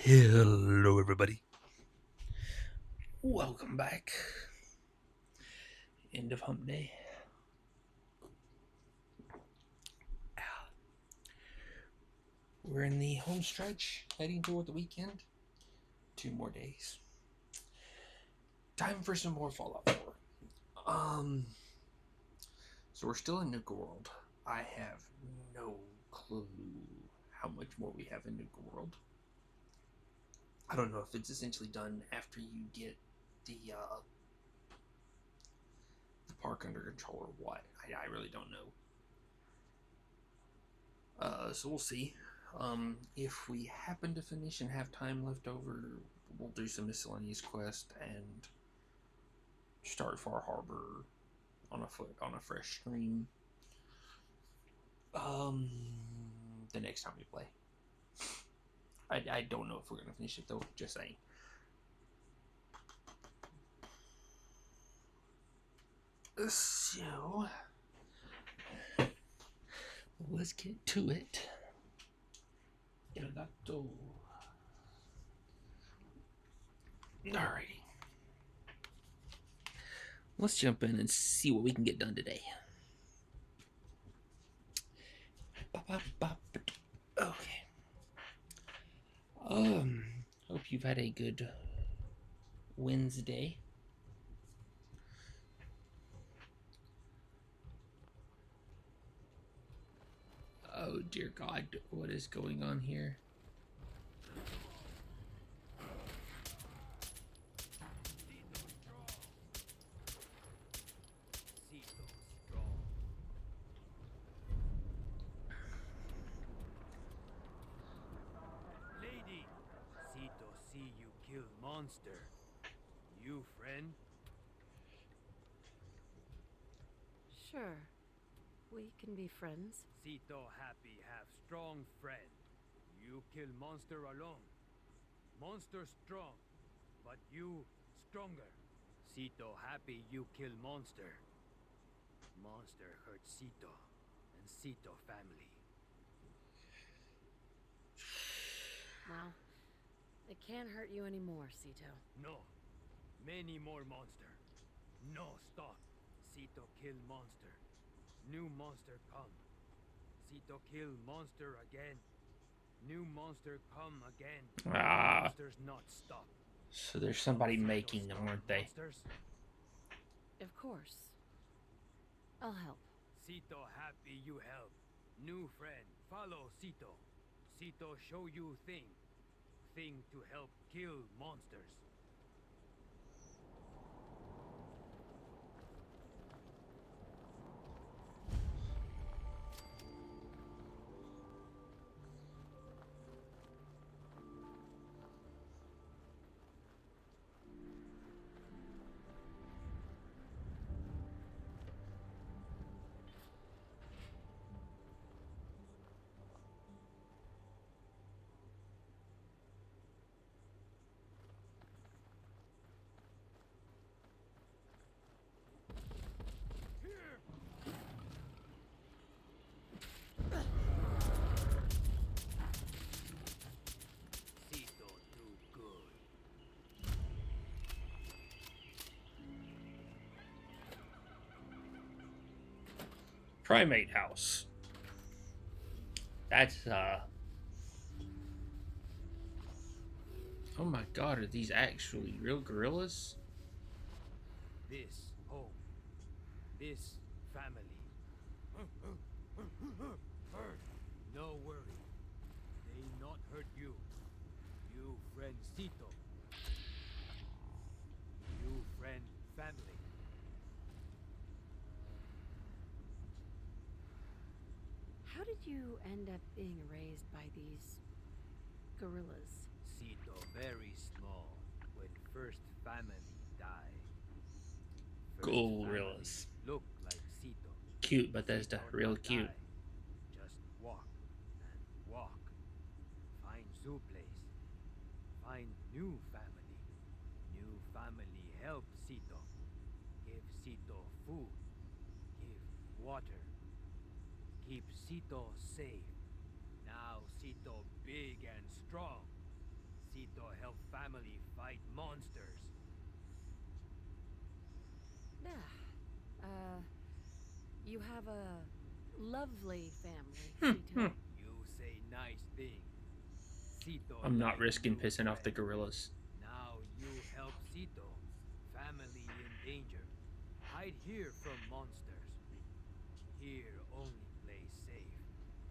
Hello, everybody. Welcome back. End of hump day. We're in the home stretch, heading toward the weekend. 2 more days. Time for some more Fallout 4. So we're still in Nuka World. I have no clue how much more we have in Nuka World. I don't know if it's essentially done after you get the park under control or what. I really don't know. So we'll see. If we happen to finish and have time left over, we'll do some miscellaneous quest and start Far Harbor on a fresh stream. The next time we play. I don't know if we're gonna finish it though. Just saying. So let's get to it. El gato. Alrighty. Let's jump in and see what we can get done today. Okay. Hope you've had a good Wednesday. Oh dear God, what is going on here? Lady, Sito see you kill monster. You friend? Sure. We can be friends. Sito happy have strong friend. You kill monster alone. Monster strong, but you stronger. Sito happy you kill monster. Monster hurt Sito and Sito family. Well, it can't hurt you anymore, Sito. No, many more monster. No stop. Sito kill monster. New monster come. Sito kill monster again. New monster come again. Monsters not stop. So there's somebody making them, aren't they? Monsters. Of course. I'll help. Sito happy you help. New friend, follow Sito. Sito show you thing. Thing to help kill monsters. Sito do good. Primate house. That's oh my God, are these actually real gorillas? This home. This family. No worry. They not hurt you. You friend Sito. You friend family. How did you end up being raised by these gorillas? Sito very small when first family die. First Gorillas. family look like Sito. Cute, Bethesda. Sito Real not cute. die. Just walk and walk. Find zoo place. Find new family. New family help Sito. Give Sito food. Give water. keep Sito safe. Now Sito big and strong. Sito help family fight monsters. Yeah. You have a lovely family, Hmm. Sito. You say nice thing. Sito I'm not like risking new pissing off the friend. gorillas. Now you help Sito. Family in danger. Hide here from monsters. Here only play safe.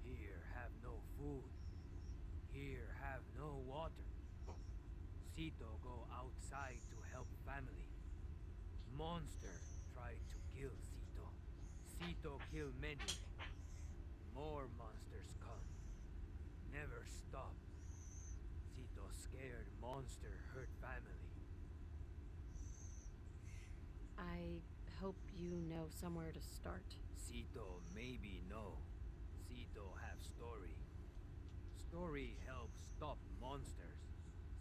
Here have no food. Here have no water. Sito go outside to help family. Monster try to kill Sito. Sito kill many. More monsters come. Never stop. Sito scared monster hurt family. I hope you know somewhere to start. Sito maybe no. Sito have story. Story help stop monsters.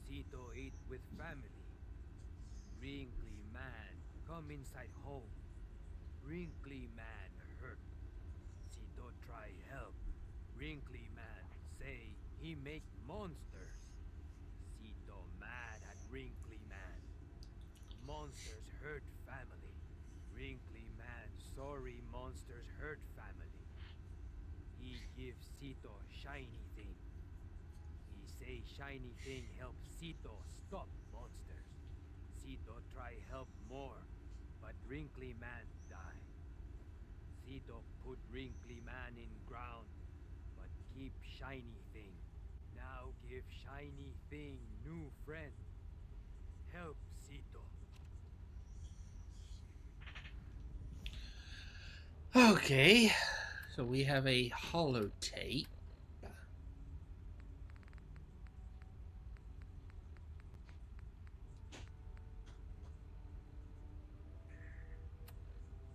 Sito eat with family. Wrinkly man come inside home. Wrinkly man hurt. Sito try help. Wrinkly man say he make monsters. Sito mad at Wrinkly man. Monsters hurt family. Wrinkly man sorry monsters hurt family. He give Sito shiny thing. He say shiny thing help Sito stop monsters. Sito try help more, but Wrinkly man die. Sito put Wrinkly man in ground, but keep shiny thing. Now give shiny thing new friend. Help Sito. Okay, so we have a holotape.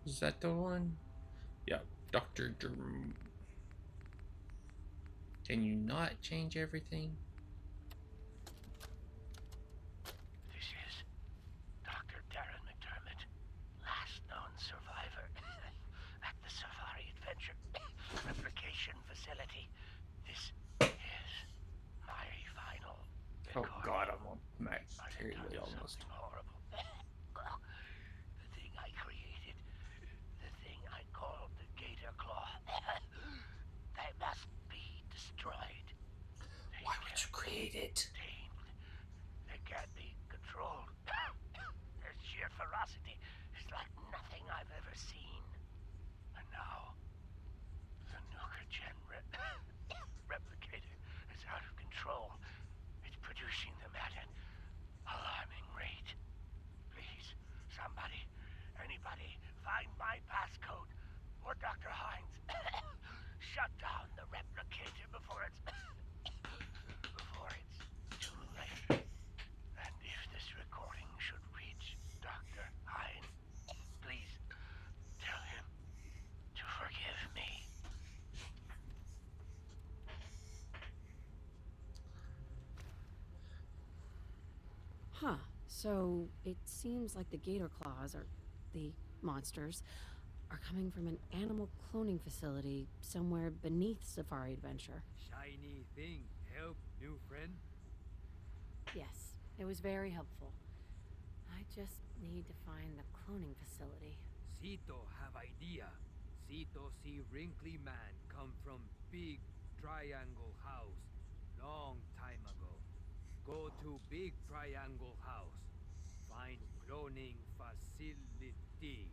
Is that the one? Yeah, Dr. Can you not change everything? This is Dr. Darren McDermott, last known survivor at the Safari Adventure Replication Facility. This is my final Oh recording. god, I'm on max I have carry done weight almost. something horrible. Well, the thing I created, the thing I called the Gator Claw, they must be destroyed. They Why would you can't create be it? tamed. They can't be controlled. Their sheer ferocity is like nothing I've ever seen. And now, the Nuka-Gen replicator is out of control. It's producing them at an alarming rate. Please, somebody, anybody, find my passcode. Or Dr. Hines. Shut down the replicator before it's too late. And if this recording should reach Dr. Hines, please tell him to forgive me. Huh. So it seems like the gator claws, or the monsters, are coming from an animal cloning facility somewhere beneath Safari Adventure. Shiny thing help new friend. Yes, it was very helpful. I just need to find the cloning facility. Sito have idea. Sito see wrinkly man come from big triangle house long time ago. Go to big triangle house. Find cloning facility.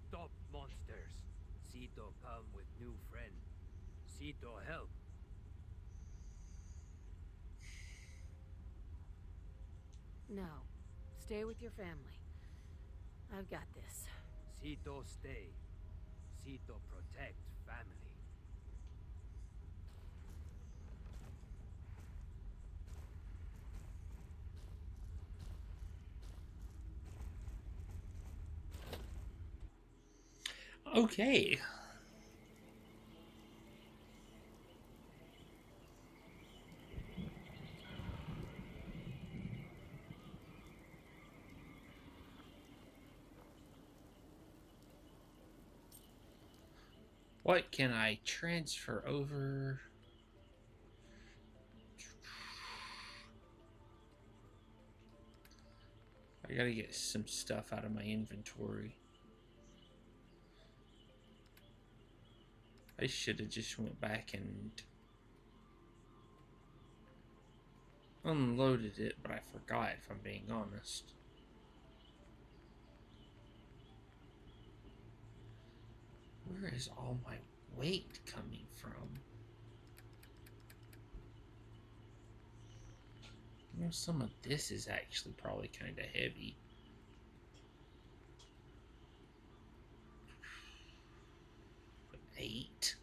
Stop monsters. Sito come with new friend. Sito help. No, stay with your family. I've got this. Sito stay. Sito protect family. Okay. What can I transfer over? I gotta get some stuff out of my inventory. I should have just went back and unloaded it, but I forgot, if I'm being honest. Where is all my weight coming from? You know, some of this is actually probably kind of heavy. Eight.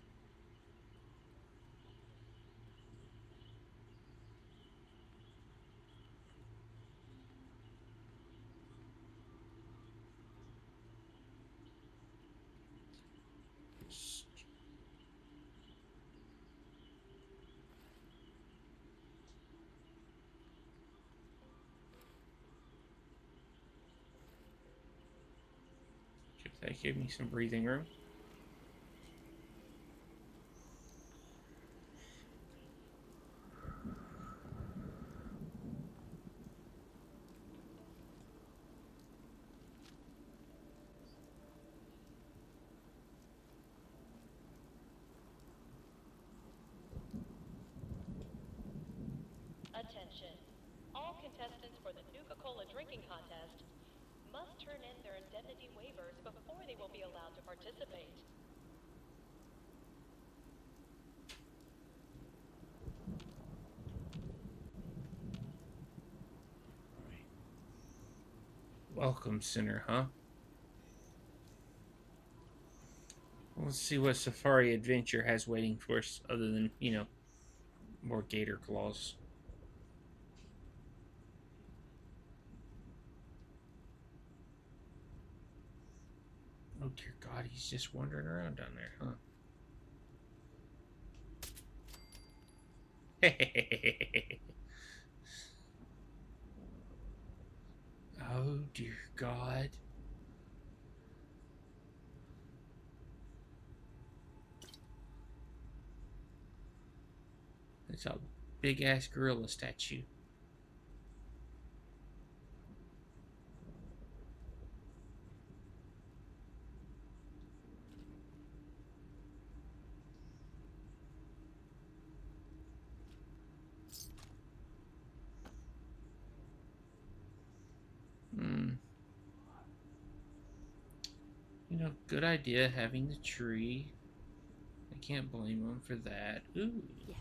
That gave me some breathing room. Attention. All contestants for the Nuka-Cola drinking contest must turn in their indemnity waivers before they will be allowed to participate. Welcome center, huh? Let's see what Safari Adventure has waiting for us, other than, you know, more gator claws. Oh dear God, he's just wandering around down there, huh? Oh dear God. It's a big ass gorilla statue. You know, good idea having the tree. I can't blame him for that. Ooh. Yes.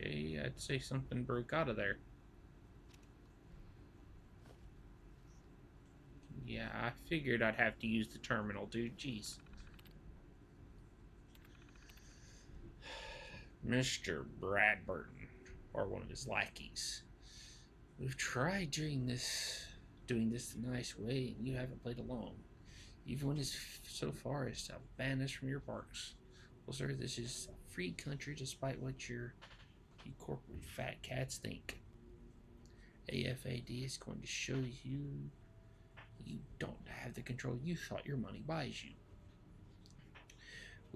Okay, I'd say something broke out of there. Yeah, I figured I'd have to use the terminal, dude. Jeez. Mr. Bradburton, or one of his lackeys. We've tried doing this the nice way, and you haven't played along. Even went so far as to ban us from your parks. Well, sir, this is a free country, despite what you corporate fat cats think. AFAD is going to show you don't have the control you thought your money buys you.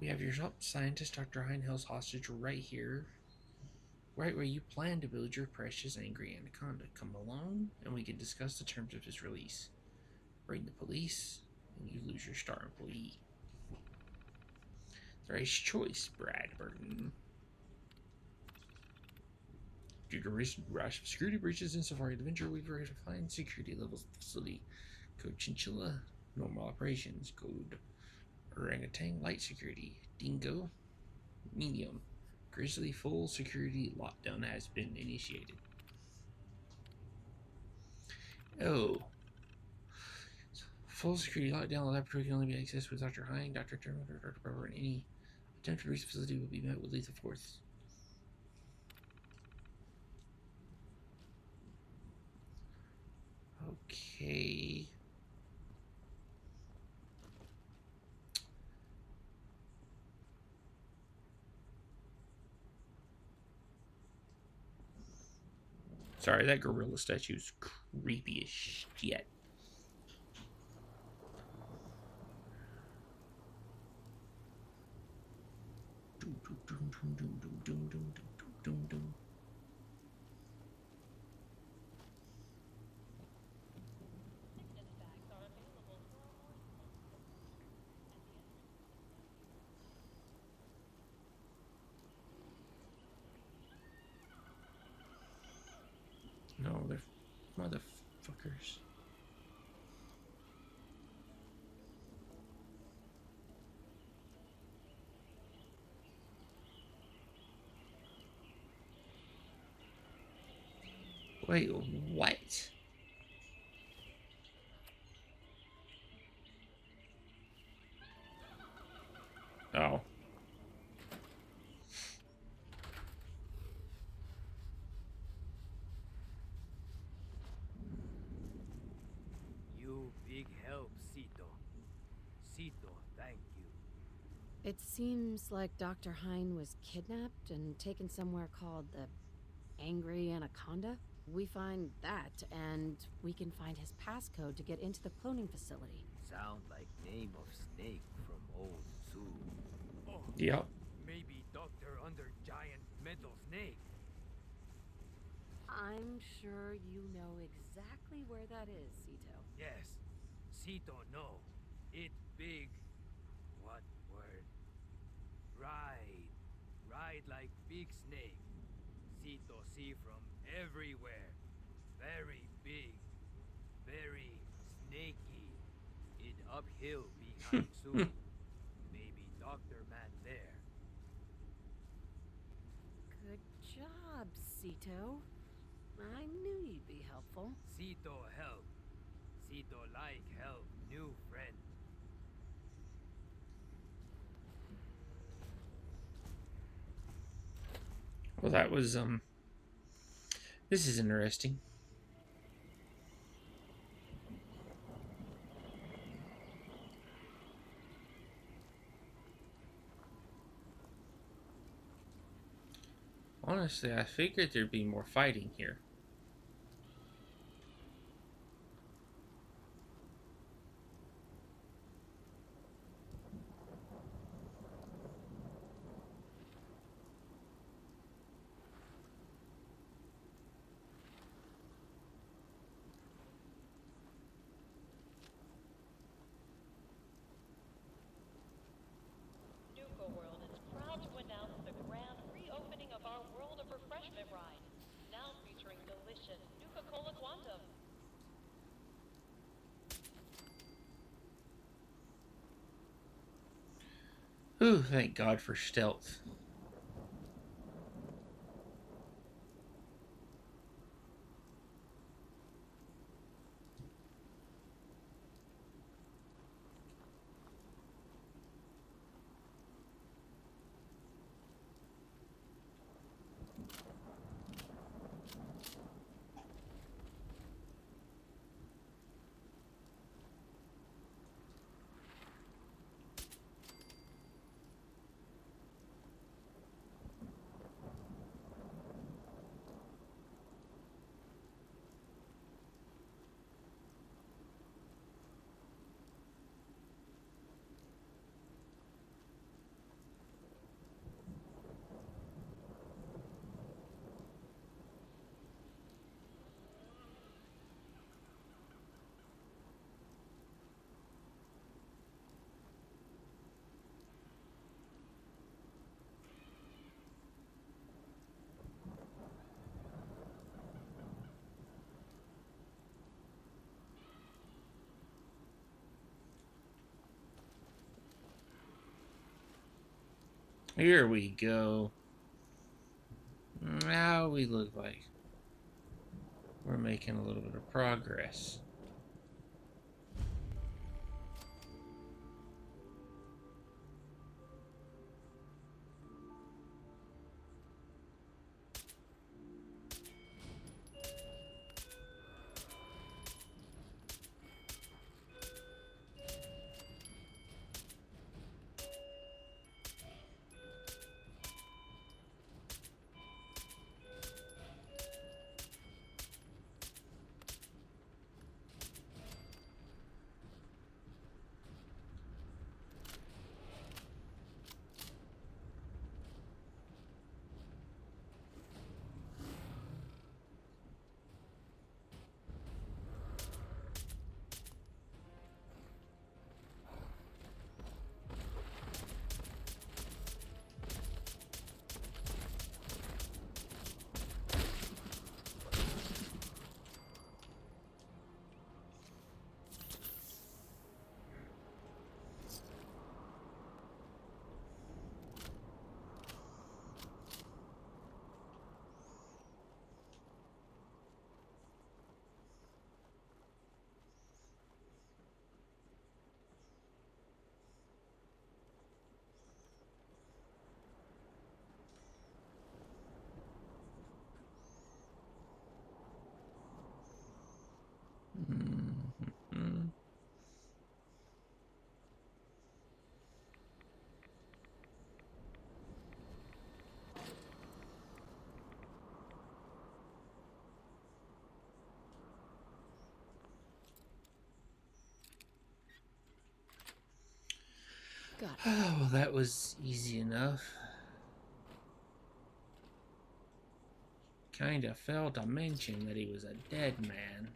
We have your top scientist, Dr. Heinhel's hostage, right here. Right where you plan to build your precious angry anaconda. Come along, and we can discuss the terms of his release. Bring the police, and you lose your star employee. Thrice choice, Bradburton. Due to recent rash of security breaches in Safari Adventure, we've redefined security levels of the facility. Code Chinchilla, normal operations. Code Orangutan, light security. Dingo, medium. Grizzly, full security lockdown has been initiated. Oh. Full security lockdown. The laboratory can only be accessed with Dr. Hein, Dr. Turner, or Dr. Barber, and any attempt to reach the facility will be met with lethal force. Okay. Sorry, that gorilla statue's creepy as shit. Sickness bags are available for our more sensitive at the entrance to the site. No, they're motherfuckers. Wait, what? Oh. You big help, Cito. Cito, thank you. It seems like Dr. Hine was kidnapped and taken somewhere called the Angry Anaconda. We find that, and we can find his passcode to get into the cloning facility. Sound like name of snake from old zoo. Oh, Yep. maybe Doctor under giant metal snake. I'm sure you know exactly where that is, Cito. Yes, Cito no. It big. What word? Ride. Ride like big snake. Cito see from everywhere. Very big. Very snaky. It uphill behind Zoo. Maybe Doctor Man there. Good job, Cito. I knew you'd be helpful. Cito help. Cito like help new friend. Well, that was, this is interesting. Honestly, I figured there'd be more fighting here. Nuka World is proud to announce the grand reopening of our World of Refreshment ride, now featuring delicious Nuka-Cola Quantum. Ooh, thank God for stealth. Here we go. Now we look like we're making a little bit of progress. Got it. Oh, well, that was easy enough. Kinda failed to mention that he was a dead man.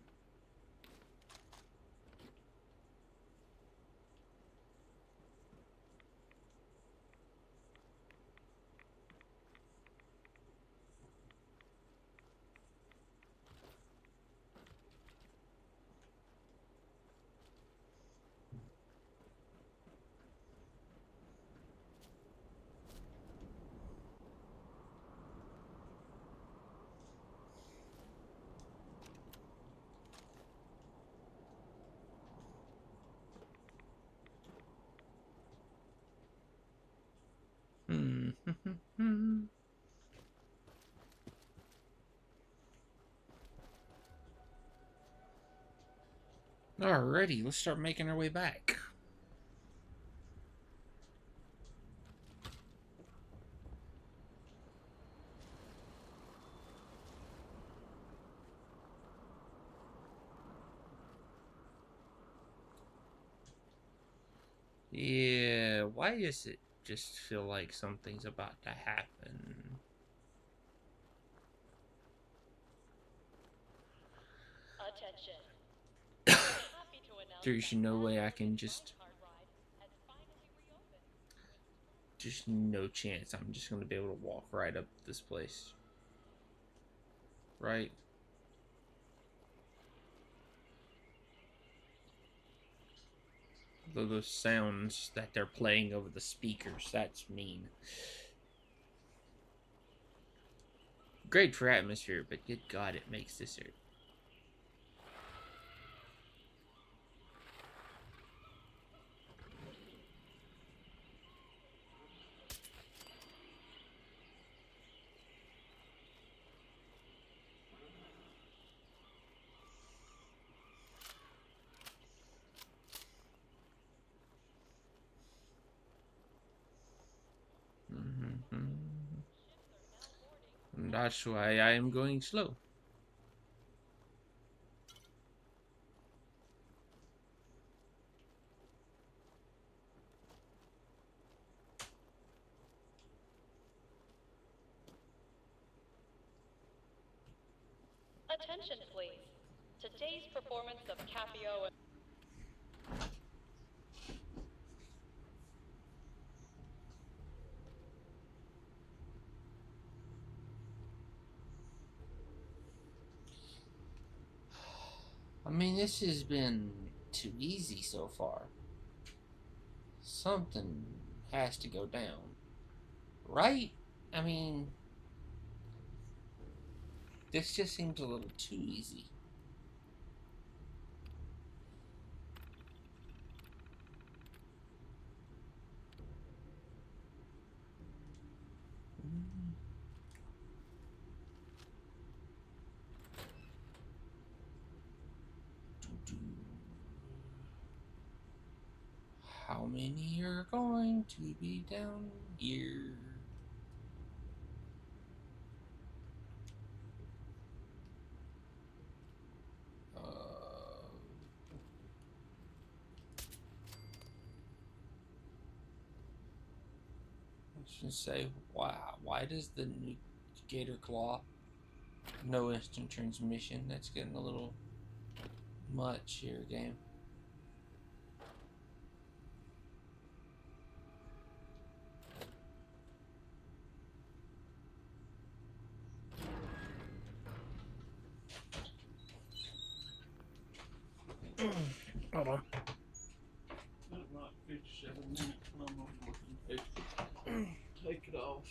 Alrighty, let's start making our way back. Yeah, why does it just feel like something's about to happen? Attention. We're happy to announce There's that no way I Fast can Food just... Card Ride has finally reopened. Just no chance I'm just gonna be able to walk right up this place. Right? Those sounds that they're playing over the speakers, that's mean. Great for atmosphere, but good God, it makes this hurt. And that's why I am going slow. Attention, please. Today's performance of Capio and I mean, this has been too easy so far. Something has to go down. Right? I mean, this just seems a little too easy. How many are going to be down here? Let's just say, wow, why does the new Gator Claw no instant transmission? That's getting a little much here, game. Hold on. Not 57 minutes, I'm looking. Take it off.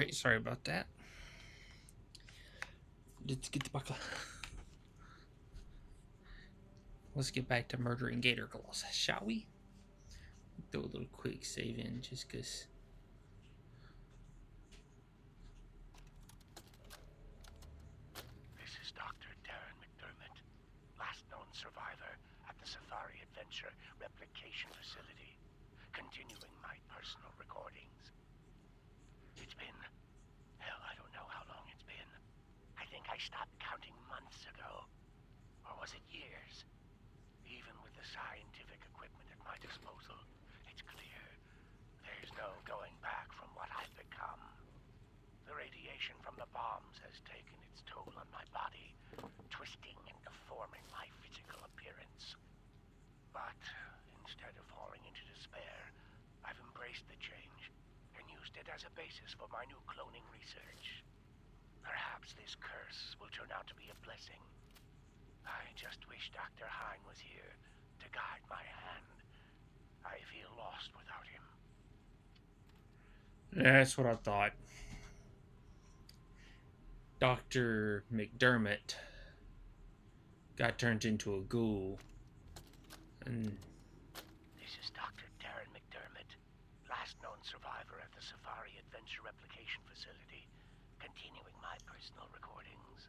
Alright, sorry about that. Let's get the buckle. Let's get back to murdering gator claws, shall we? Throw a little quick save in just because. This is Dr. Darren McDermott, last known survivor at the Safari Adventure Replication Facility, continuing my personal recordings. It's been, hell, I don't know how long it's been. I think I stopped counting months ago. Or was it years? Even with the scientific equipment at my disposal, it's clear there's no going back from what I've become. The radiation from the bombs has taken its toll on my body, twisting and deforming my physical appearance. But instead of falling into despair, I've embraced the change and used it as a basis for my new cloning research. Perhaps this curse will turn out to be a blessing. I just wish Dr. Hine was here to guide my hand. I feel lost without him. That's what I thought. Dr. McDermott got turned into a ghoul. And This is Dr. Darren McDermott, last known survivor at the Safari Adventure Replication Facility, continuing my personal recordings.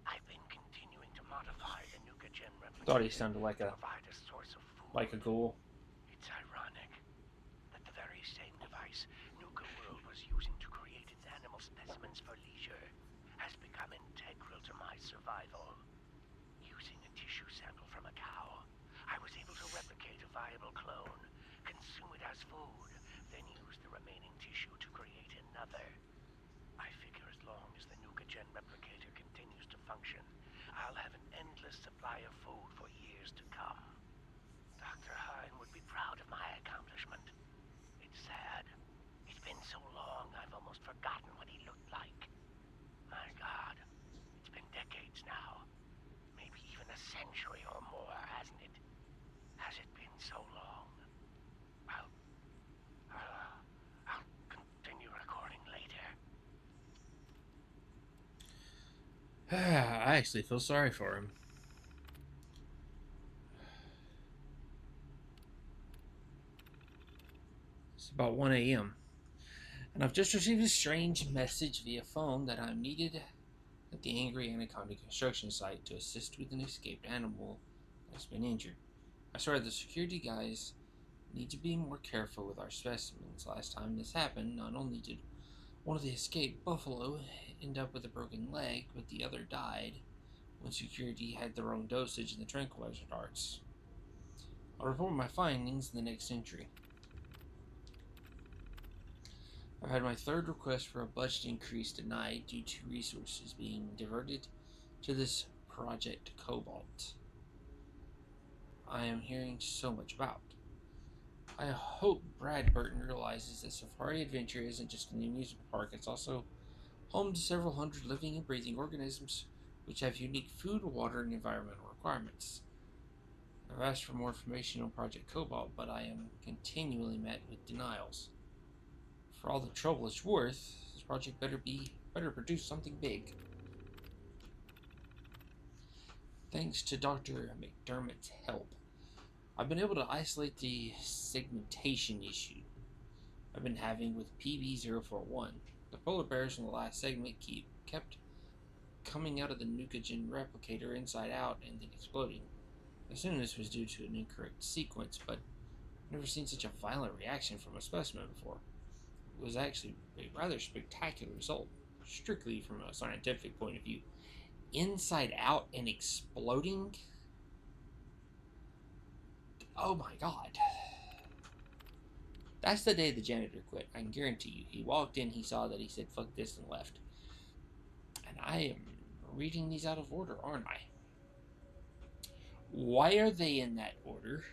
I've been continuing to modify the Nuka-Gen replicator thought he sounded like to provide a source of food. a ghoul. It's ironic that the very same device Nuka World was using to create its animal specimens for leisure has become integral to my survival. Using a tissue sample from a cow, I was able to replicate a viable clone, consume it as food, then use the remaining tissue to create another. I figure as long as the Nuka-Gen replicator continues to function, I'll have an endless supply of food for years to come. Dr. Hine would be proud of my accomplishment. It's sad. It's been so long, I've almost forgotten what he looked like. My God, it's been decades now. Maybe even a century or more, hasn't it? Has it been so long? I'll continue recording later. I actually feel sorry for him. It's about 1 a.m. and I've just received a strange message via phone that I'm needed at the Angry Anaconda construction site to assist with an escaped animal that's been injured. I swear the security guys need to be more careful with our specimens. Last time this happened, not only did one of the escaped buffalo end up with a broken leg, but the other died when security had the wrong dosage in the tranquilizer darts. I'll report my findings in the next entry. I've had my third request for a budget increase denied due to resources being diverted to this Project Cobalt I am hearing so much about. I hope Brad Burton realizes that Safari Adventure isn't just an amusement park, it's also home to several hundred living and breathing organisms which have unique food, water, and environmental requirements. I've asked for more information on Project Cobalt, but I am continually met with denials. For all the trouble it's worth, this project better produce something big. Thanks to Dr. McDermott's help, I've been able to isolate the segmentation issue I've been having with PB041. The polar bears in the last segment kept coming out of the Nuka-Gen replicator inside out and then exploding. I assume this was due to an incorrect sequence, but I've never seen such a violent reaction from a specimen before. It was actually a rather spectacular result, strictly from a scientific point of view. Inside out and exploding? Oh my god. That's the day the janitor quit, I can guarantee you. He walked in, he saw that, he said, fuck this, and left. And I am reading these out of order, aren't I? Why are they in that order?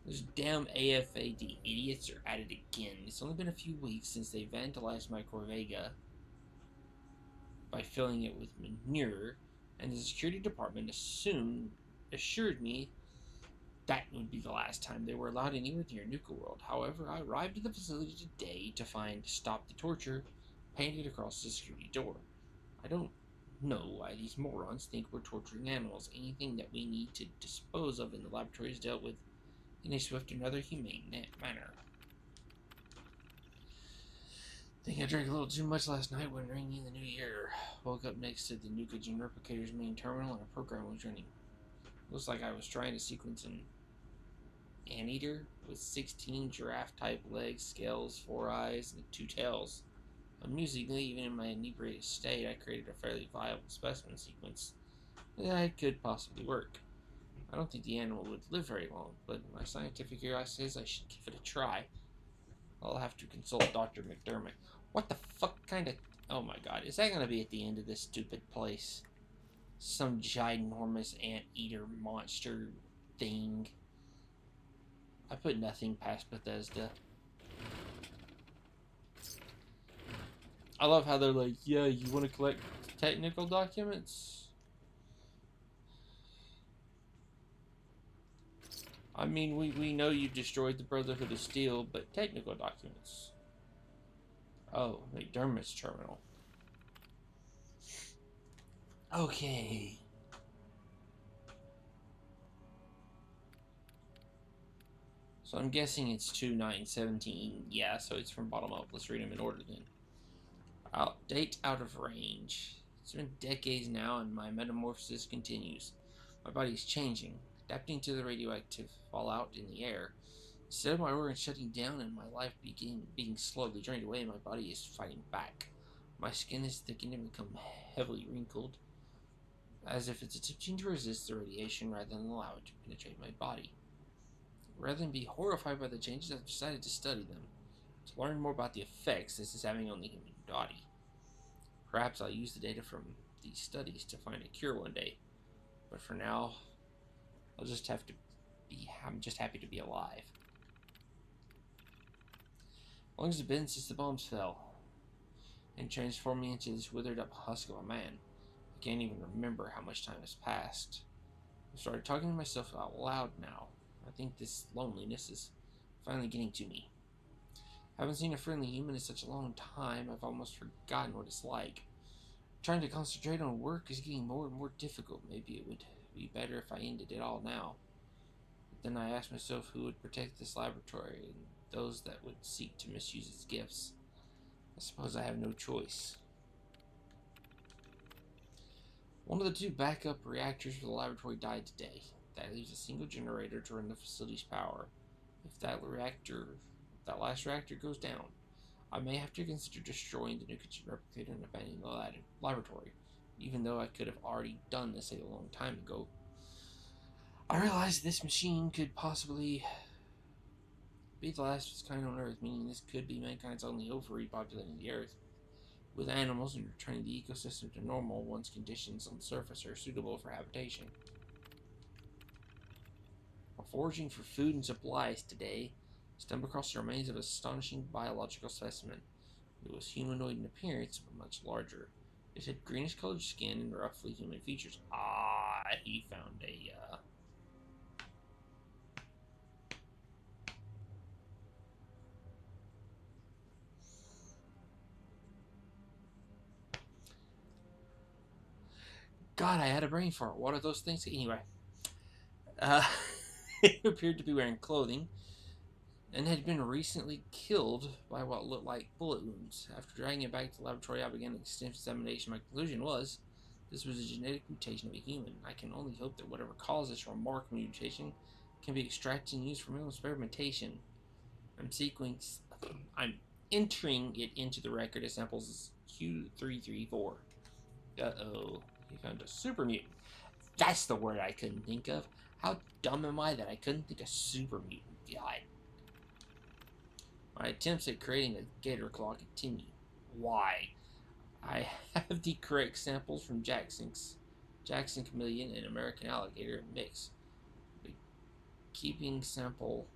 Those damn AFAD idiots are at it again. It's only been a few weeks since they vandalized my Corvega by filling it with manure, and the security department assured me that would be the last time they were allowed anywhere near Nuka World. However, I arrived at the facility today to find "Stop the Torture" painted across the security door. I don't know why these morons think we're torturing animals. Anything that we need to dispose of in the laboratory is dealt with in a swift and rather humane manner. Think I drank a little too much last night when ringing the new year. Woke up next to the Nukagen Replicator's main terminal and a program was running. Looks like I was trying to sequence an anteater with 16 giraffe-type legs, scales, 4 eyes, and 2 tails. Amusingly, even in my inebriated state, I created a fairly viable specimen sequence that could possibly work. I don't think the animal would live very long, but my scientific ear says I should give it a try. I'll have to consult Dr. McDermott. What the fuck kind of... Oh my god, is that going to be at the end of this stupid place? Some ginormous anteater monster thing. I put nothing past Bethesda. I love how they're like, yeah, you want to collect technical documents? I mean, we know you destroyed the Brotherhood of Steel, but technical documents. Oh, McDermott's terminal. Okay. So I'm guessing it's 2917. Yeah, so it's from bottom up. Let's read them in order then. Date out of range. It's been decades now, and my metamorphosis continues. My body is changing, adapting to the radioactive fallout in the air. Instead of my organs shutting down and my life being slowly drained away, my body is fighting back. My skin is thickened and become heavily wrinkled, as if it's attempting to resist the radiation rather than allow it to penetrate my body. Rather than be horrified by the changes, I've decided to study them, to learn more about the effects this is having on the human body. Perhaps I'll use the data from these studies to find a cure one day, but for now, I'm just happy to be alive. How long has it been since the bombs fell and transformed me into this withered up husk of a man? I can't even remember how much time has passed. I've started talking to myself out loud now. I think this loneliness is finally getting to me. I haven't seen a friendly human in such a long time, I've almost forgotten what it's like. Trying to concentrate on work is getting more and more difficult. Maybe it would be better if I ended it all now. But then I asked myself who would protect this laboratory and those that would seek to misuse its gifts. I suppose I have no choice. One of the 2 backup reactors for the laboratory died today. That leaves a single generator to run the facility's power. If that last reactor goes down, I may have to consider destroying the Nukagen Replicator and abandoning the laboratory, even though I could have already done this a long time ago. I realize this machine could possibly be the last of its kind on Earth, meaning this could be mankind's only hope for repopulating the Earth with animals and returning the ecosystem to normal once conditions on the surface are suitable for habitation. While foraging for food and supplies today, I stumbled across the remains of an astonishing biological specimen. It was humanoid in appearance, but much larger. It had greenish-colored skin and roughly human features. He found a, God, I had a brain fart. What are those things? Anyway. It appeared to be wearing clothing and had been recently killed by what looked like bullet wounds. After dragging it back to the laboratory, I began an extensive examination. My conclusion was this was a genetic mutation of a human. I can only hope that whatever caused this remarkable mutation can be extracted and used for medical experimentation. I'm entering it into the record as samples Q334. Uh-oh. He found a super mutant. That's the word I couldn't think of. How dumb am I that I couldn't think of super mutant? God. My attempts at creating a gator claw continue. Why? I have the correct samples from Jackson chameleon and American alligator mix. The keeping sample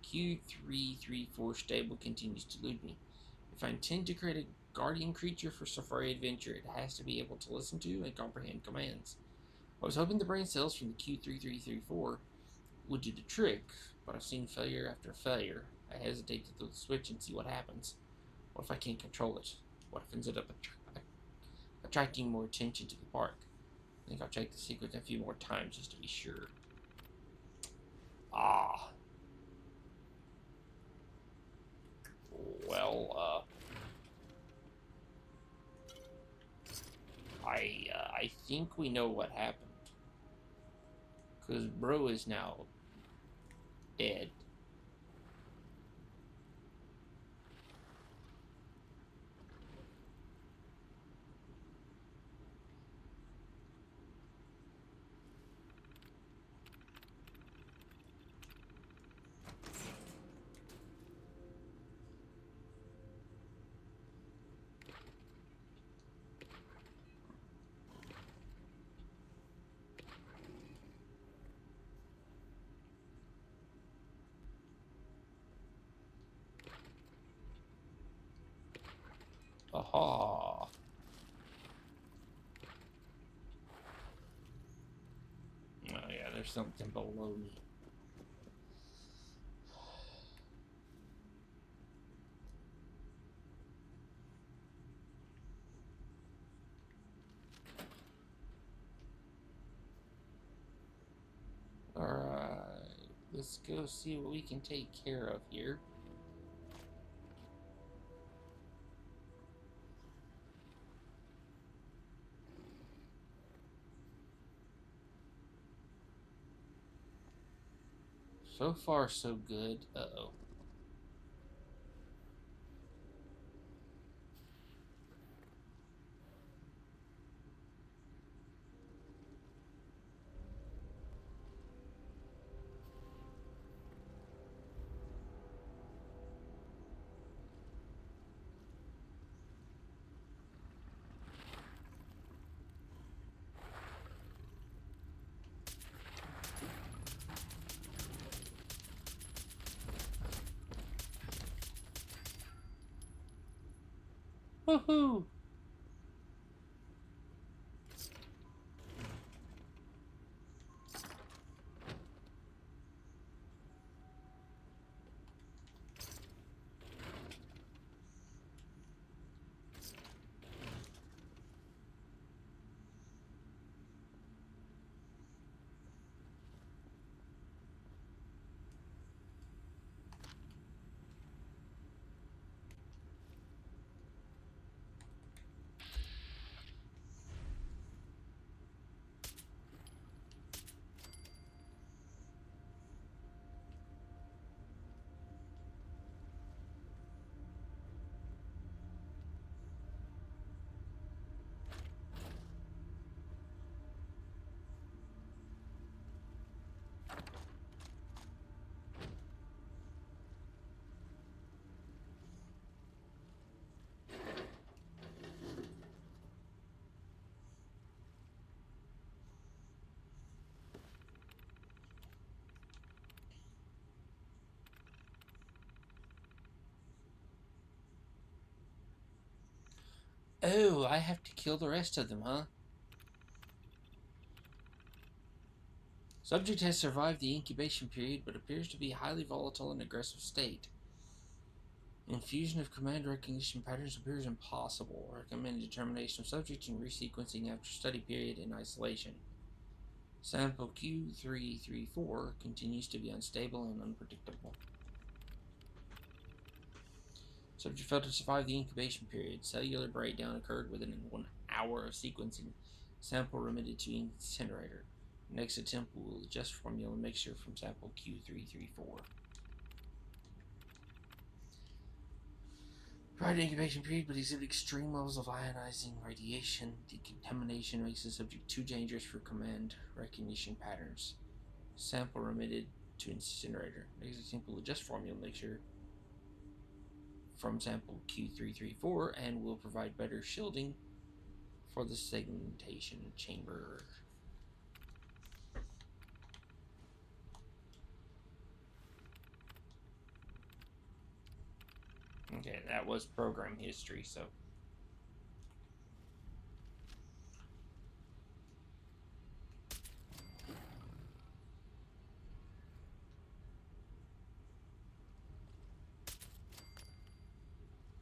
Q334 stable continues to elude me. If I intend to create a guardian creature for safari adventure, it has to be able to listen to and comprehend commands. I was hoping the brain cells from the Q3334 would do the trick, but I've seen failure after failure. I hesitate to throw the switch and see what happens. What if I can't control it? What if it ends up attracting more attention to the park? I think I'll check the secret a few more times just to be sure. Ah. Well, I think we know what happened. Because Bro is now dead. Aha. Oh yeah, there's something below me. Alright, let's go see what we can take care of here. So far, so good. Uh-oh. Woohoo! Oh, I have to kill the rest of them, huh? Subject has survived the incubation period, but appears to be highly volatile and aggressive state. Infusion of command recognition patterns appears impossible. Recommended determination of subject and resequencing after study period in isolation. Sample Q334 continues to be unstable and unpredictable. Subject failed to survive the incubation period. Cellular breakdown occurred within 1 hour of sequencing. Sample remitted to incinerator. Next attempt will adjust formula mixture from sample Q334. Prior to incubation period, but exhibit extreme levels of ionizing radiation. Decontamination makes the subject too dangerous for command recognition patterns. Sample remitted to incinerator. Next attempt will adjust formula mixture from sample Q334 and will provide better shielding for the segmentation chamber. Okay, that was program history, so.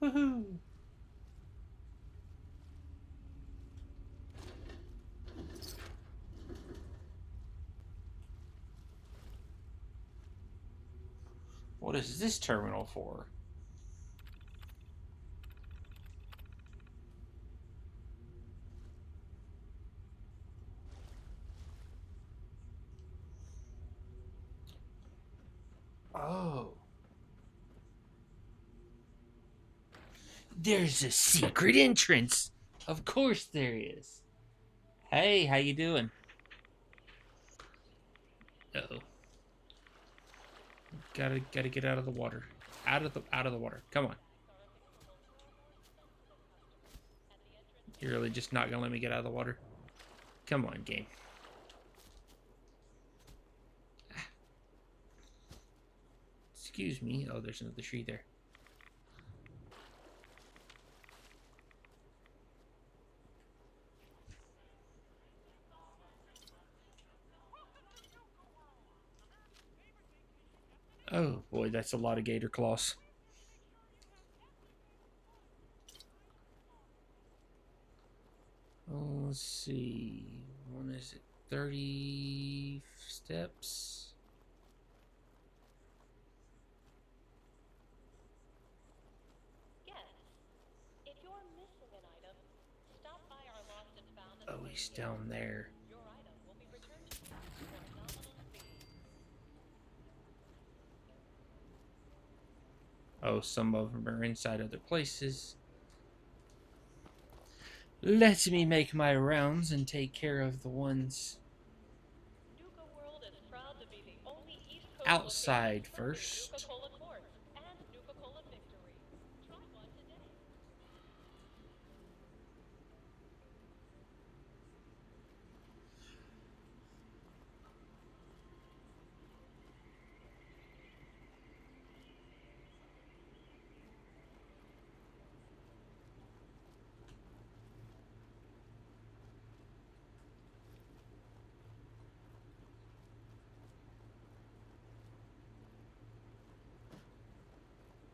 Woohoo! What is this terminal for? Oh. There's a secret entrance. Of course there is. Hey, how you doing? Uh-oh. Gotta get out of the water. Out of the water. Come on. You're really just not gonna let me get out of the water? Come on, game. Excuse me. Oh, there's another tree there. Oh boy, that's a lot of gator claws. Oh, let's see. When is it? 30 steps? Yes. If you're missing an item, stop by our lost and found at the Oh, he's museum. down there. Your item will be returned to you for a nominal fee. Oh, some of them are inside other places. Let me make my rounds and take care of the ones Nuka World is proud to be the only East Coast outside location serving first. Nuka-Cola Quartz and Nuka-Cola Victory. Try one today.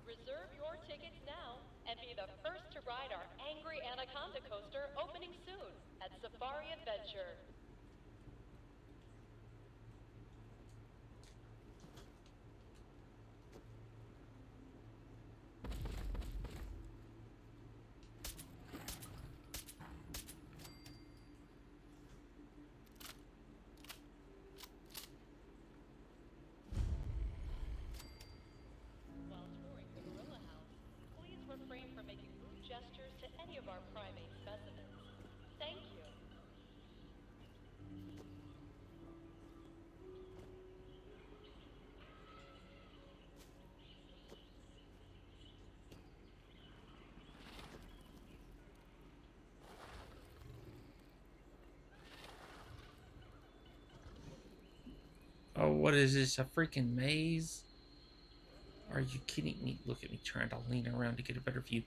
Reserve your tickets now and be the first to ride our Angry Anaconda coaster opening soon at Safari Adventure. While touring the Gorilla House, please refrain from making rude gestures to any of our primate specimens. Thank you. Oh, what is this? A freaking maze? Are you kidding me? Look at me trying to lean around to get a better view.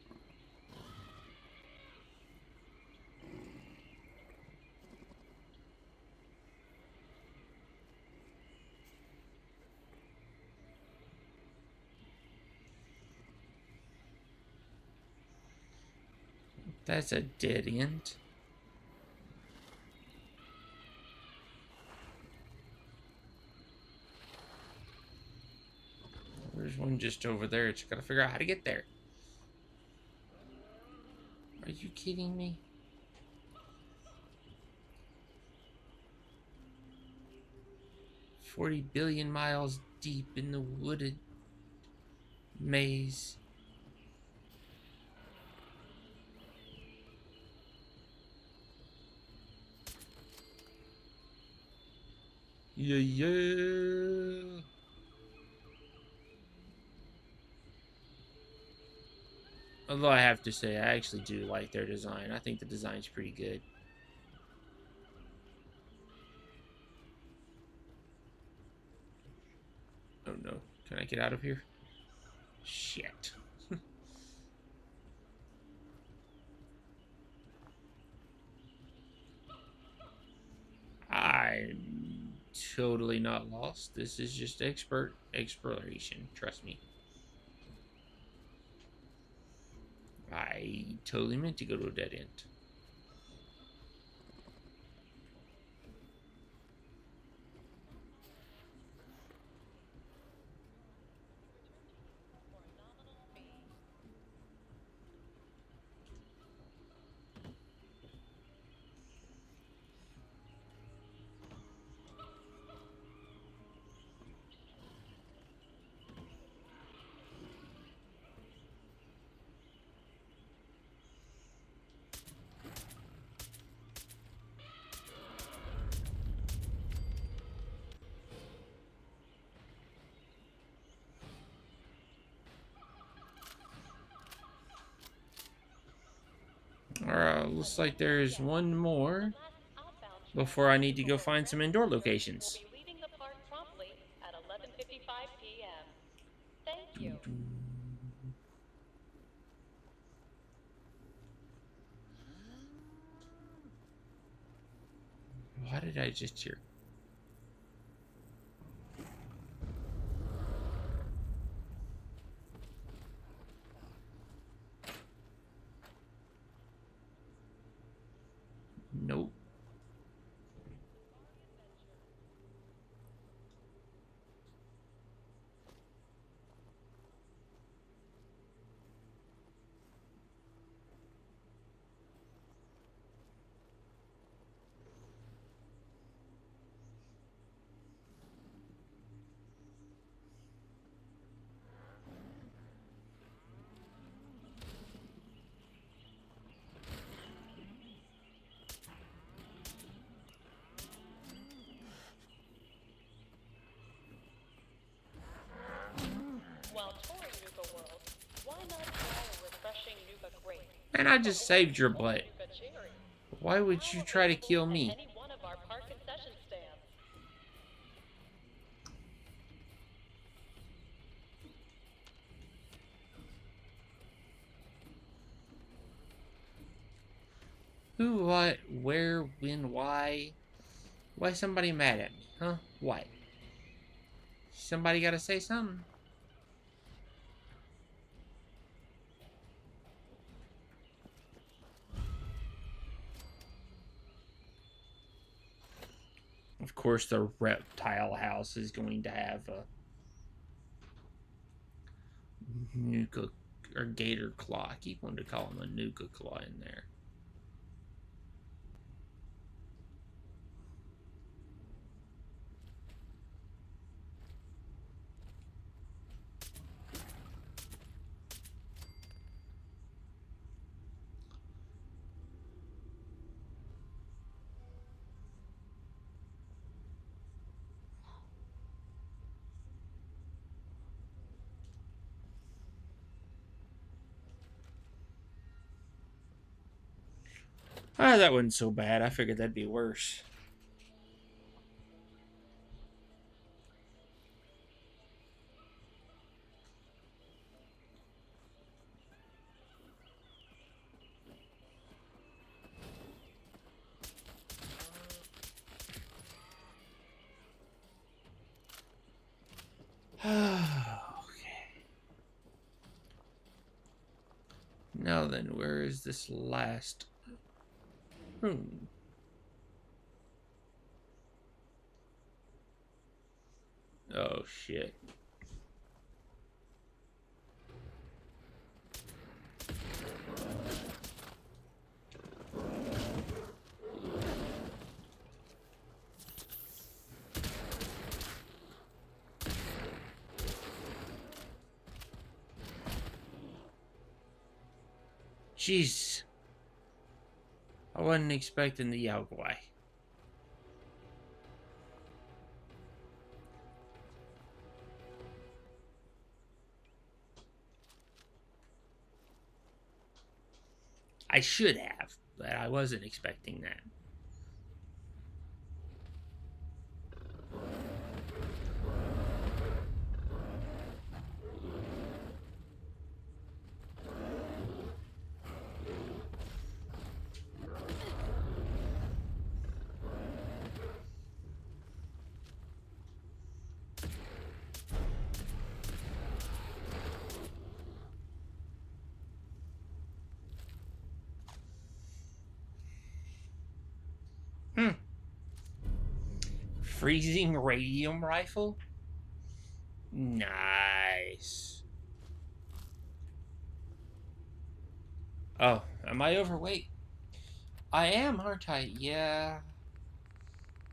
That's a dead end. There's one just over there. Just gotta figure out how to get there. Are you kidding me? $40 billion miles deep in the wooded maze. Yeah, yeah. Although I have to say, I actually do like their design. I think the design's pretty good. Oh no. Can I get out of here? Shit. I'm totally not lost. This is just expert exploration. Trust me. totally meant to go to a dead end. Alright, looks like there's one more before I need to go find some indoor locations. Will be leaving the park promptly at 11:55 p.m. Thank you. Why did I just hear? Nope. While touring Nuka World, why not try a refreshing Nuka grape? And I just saved your Or butt. Nuka cherry. Why would you try to kill At me? any one of our park concession stands. Who, what, where, when, why? Why somebody mad at me, huh? Why? Somebody gotta say something. Of course, the reptile house is going to have a Nuka or gator claw. I keep wanting to call him a Nuka claw in there. Ah, that wasn't so bad. I figured that'd be worse. Okay. Now then, where is this last room? Oh, shit. Jeez. I wasn't expecting the Yaogwai. I should have, but I wasn't expecting that. Freezing radium rifle? Nice. Oh, am I overweight? I am, aren't I? Yeah.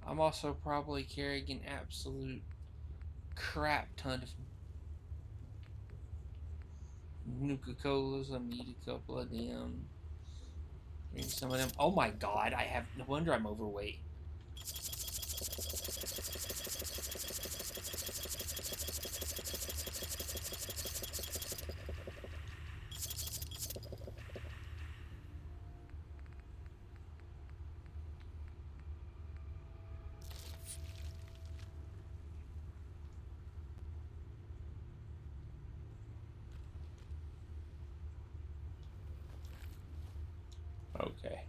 I'm also probably carrying an absolute crap ton of Nuka-Colas. I need a couple of them. Maybe some of them. Oh my god, I have... No wonder I'm overweight. Okay.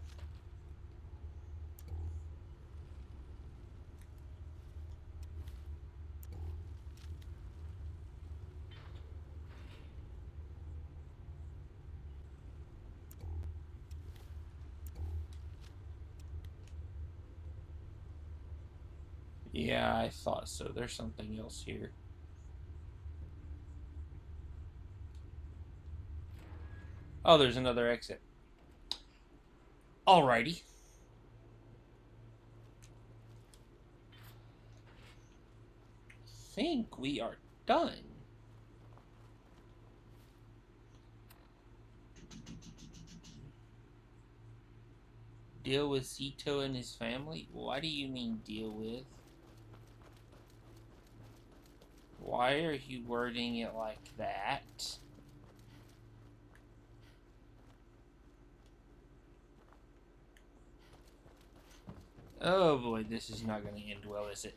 Yeah, I thought so. There's something else here. Oh, there's another exit. Alrighty. Think we are done. Deal with Sito and his family? What do you mean deal with? Why are you wording it like that? Oh boy, this is not going to end well, is it?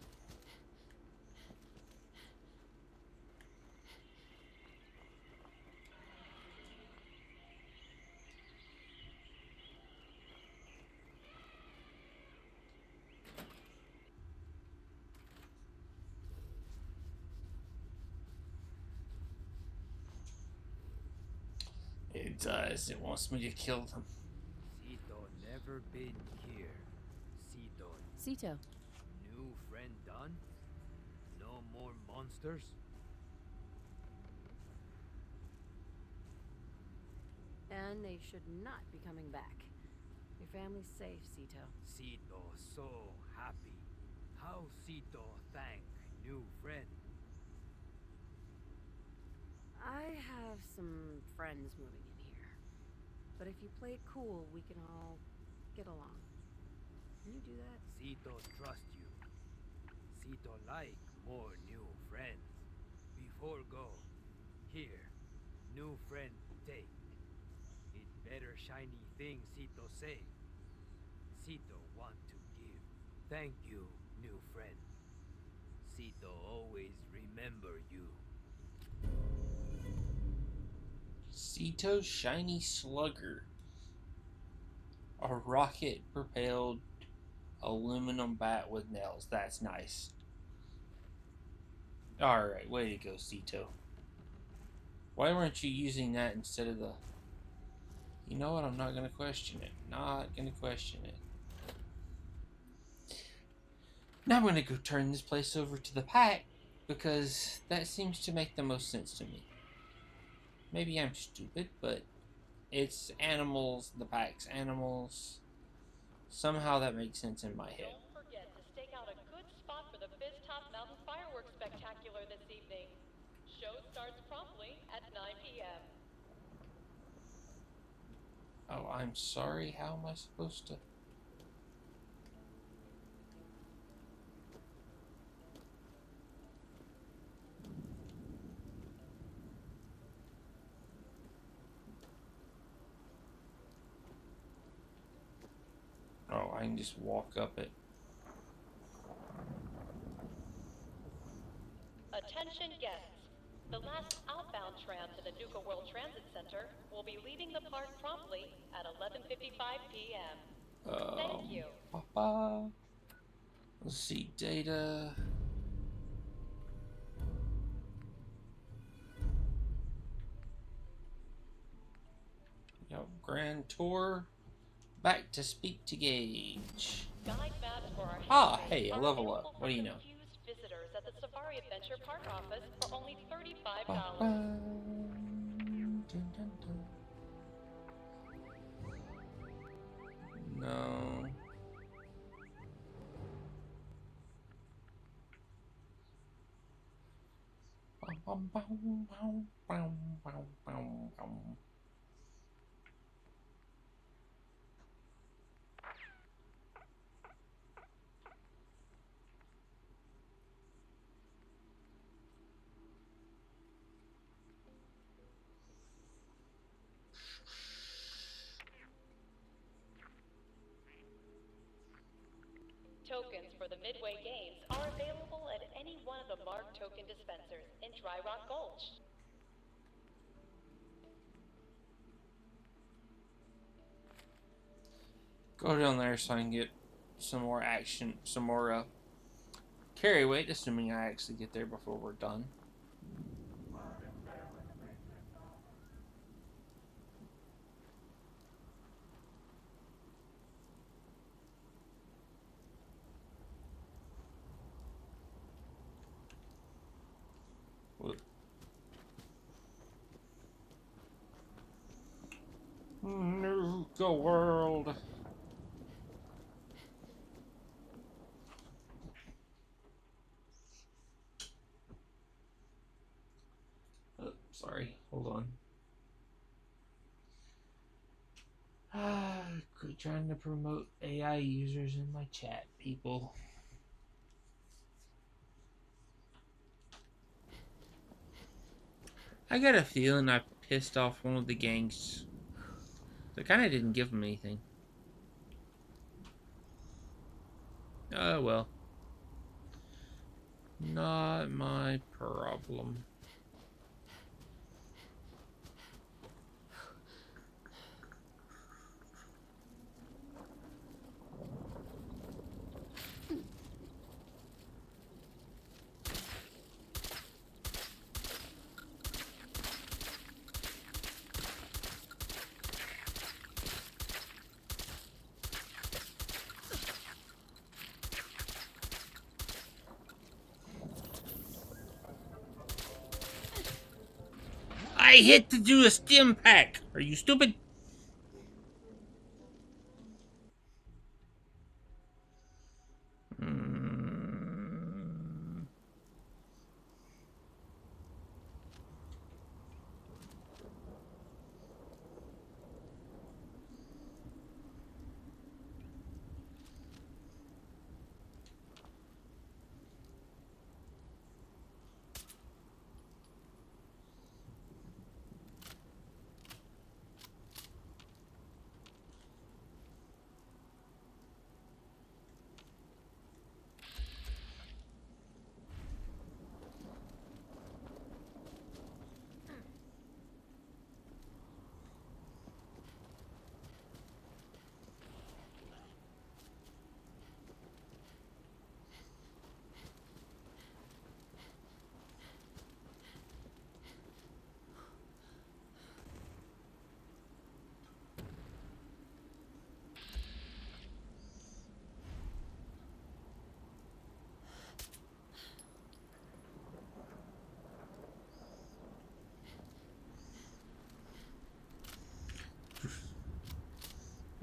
It does. It wants me to kill them. Sito never been here. Sito, Sito. new friend done? No more monsters? And they should not be coming back. Your family's safe, Sito. Sito so happy. How Sito thank new friend? I have some friends moving in here. But if you play it cool, we can all get along. Can you do that? Sito trust you. Sito like more new friends. Before go, here, new friend take. It better shiny thing Sito say. Sito want to give. Thank you, new friend. Sito always remember you. Sito Shiny Slugger. A rocket-propelled aluminum bat with nails. That's nice. Alright, way to go, Sito. Why weren't you using that instead of the... You know what? I'm not going to question it. Not going to question it. Now I'm going to go turn this place over to the pack, because that seems to make the most sense to me. Maybe I'm stupid, but it's animals, the pack's animals. Somehow that makes sense in my head. Don't forget to stake out a good spot for the Fizz Top Mountain Fireworks Spectacular this evening. Show starts promptly at 9 p.m. Oh, I'm sorry. How am I supposed to... Oh, I can just walk up it. Attention guests. The last outbound tram to the Nuka World Transit Center will be leaving the park promptly at 11:55 p.m. Thank you. Papa. Let's see, data. Yep, Grand Tour. Back to speak to Gage. Guide maps for our Ah, Rates hey, a are level up. available What for do you know? confused visitors at the Safari Adventure Park office for only Ba, $35. ba. Dun, dun, dun. No. Bum, bum, bum, bum, bum, bum, bum, bum. Tokens for the Midway Games are available at any one of the marked token dispensers in Dry Rock Gulch. Go down there so I can get some more action, some more carry weight, assuming I actually get there before we're done. Nuka World. Oh, sorry, hold on. Quit trying to promote AI users in my chat, people. I got a feeling I pissed off one of the gangs. They kind of didn't give them anything. Oh well. Not my problem. I hit to do a stim pack. Are you stupid?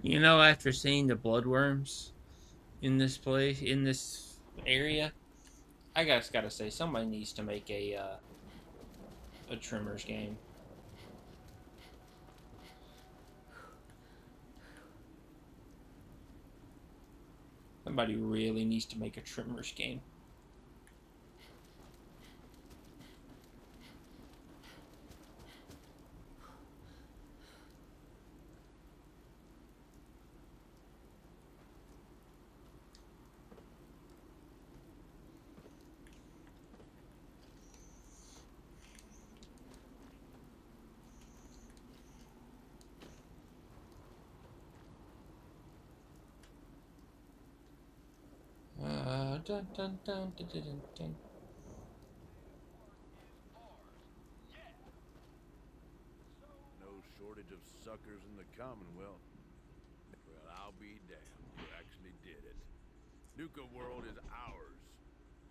You know, after seeing the bloodworms in this place, in this area, I just gotta say, somebody needs to make a Trimmers game. Somebody really needs to make a Trimmers game. Dun, dun, dun, dun, dun, dun, dun. No shortage of suckers in the Commonwealth. Well, I'll be damned. You actually did it. Nuka World is ours.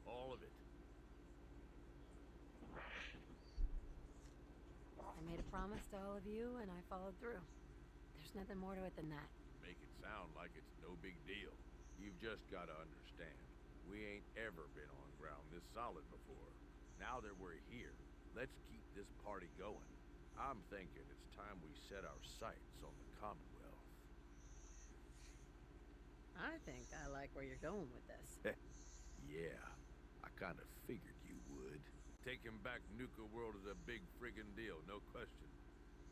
All of it. I made a promise to all of you, and I followed through. There's nothing more to it than that. Make it sound like it's no big deal. You've just got to understand, we ain't ever been on ground this solid before. Now that we're here, let's keep this party going. I'm thinking it's time we set our sights on the Commonwealth. I think I like where you're going with this. Yeah, I kind of figured you would. Taking back Nuka World is a big friggin' deal, no question.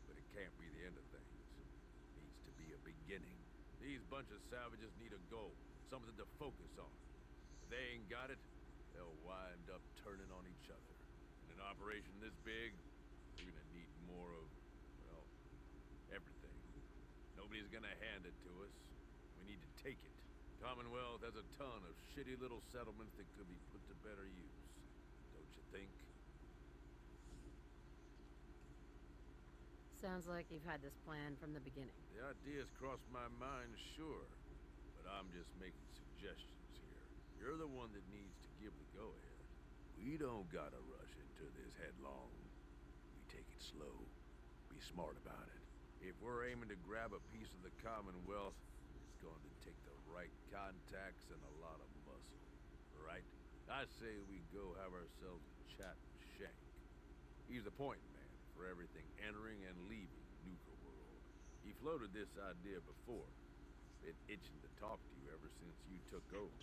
But it can't be the end of things. It needs to be a beginning. These bunch of savages need a goal, something to focus on. If they ain't got it, they'll wind up turning on each other. In an operation this big, we're gonna need more of, well, everything. Nobody's gonna hand it to us. We need to take it. Commonwealth has a ton of shitty little settlements that could be put to better use. Don't you think? Sounds like you've had this plan from the beginning. The idea's crossed my mind, sure. But I'm just making suggestions here. You're the one that needs to give the go-ahead. We don't gotta rush into this headlong. We take it slow. Be smart about it. If we're aiming to grab a piece of the Commonwealth, it's going to take the right contacts and a lot of muscle. Right? I say we go have ourselves a chat with Shank. He's the point man for everything entering and leaving Nuka World. He floated this idea before. Been itching to talk to you ever since you took over.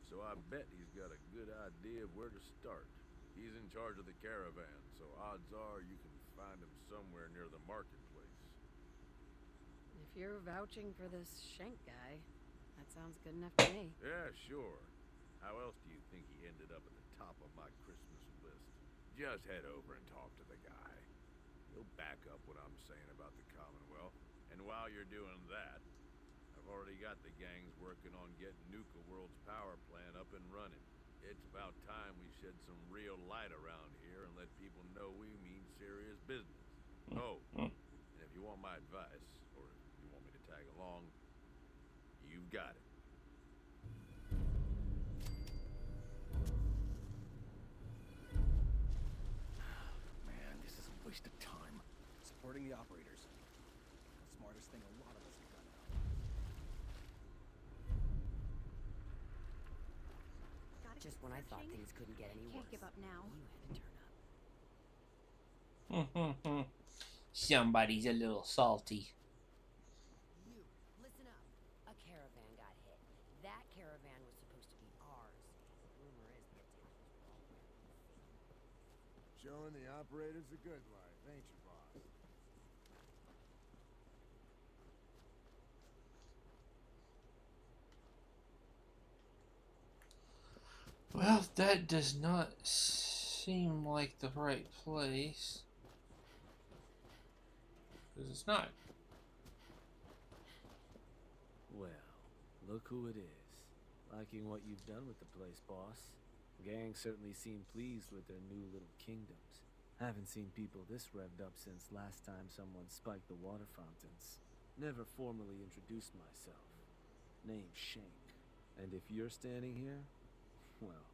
So I bet he's got a good idea of where to start. He's in charge of the caravan, so odds are you can find him somewhere near the marketplace. If you're vouching for this Shank guy, that sounds good enough to me. Yeah, sure. How else do you think he ended up at the top of my Christmas list? Just head over and talk to the guy. He'll back up what I'm saying about the Commonwealth. And while you're doing that, I've already got the gangs working on getting Nuka World's power plant up and running. It's about time we shed some real light around here and let people know we mean serious business. Oh, and if you want my advice, or if you want me to tag along, you've got it. Man, this is a waste of time. Supporting the operators. The smartest thing a lot of us have done now. Just when I thought things couldn't get any worse. Can't give up now. You had to turn up. Somebody's a little salty. You, listen up. A caravan got hit. That caravan was supposed to be ours. Rumor is the attackers were all wearing the same. Showing the operators a good life, ain't you, boss? Well, that does not seem like the right place. Because it's not. Well, look who it is. Liking what you've done with the place, boss. Gang certainly seem pleased with their new little kingdoms. Haven't seen people this revved up since last time someone spiked the water fountains. Never formally introduced myself. Name's Shank. And if you're standing here, well,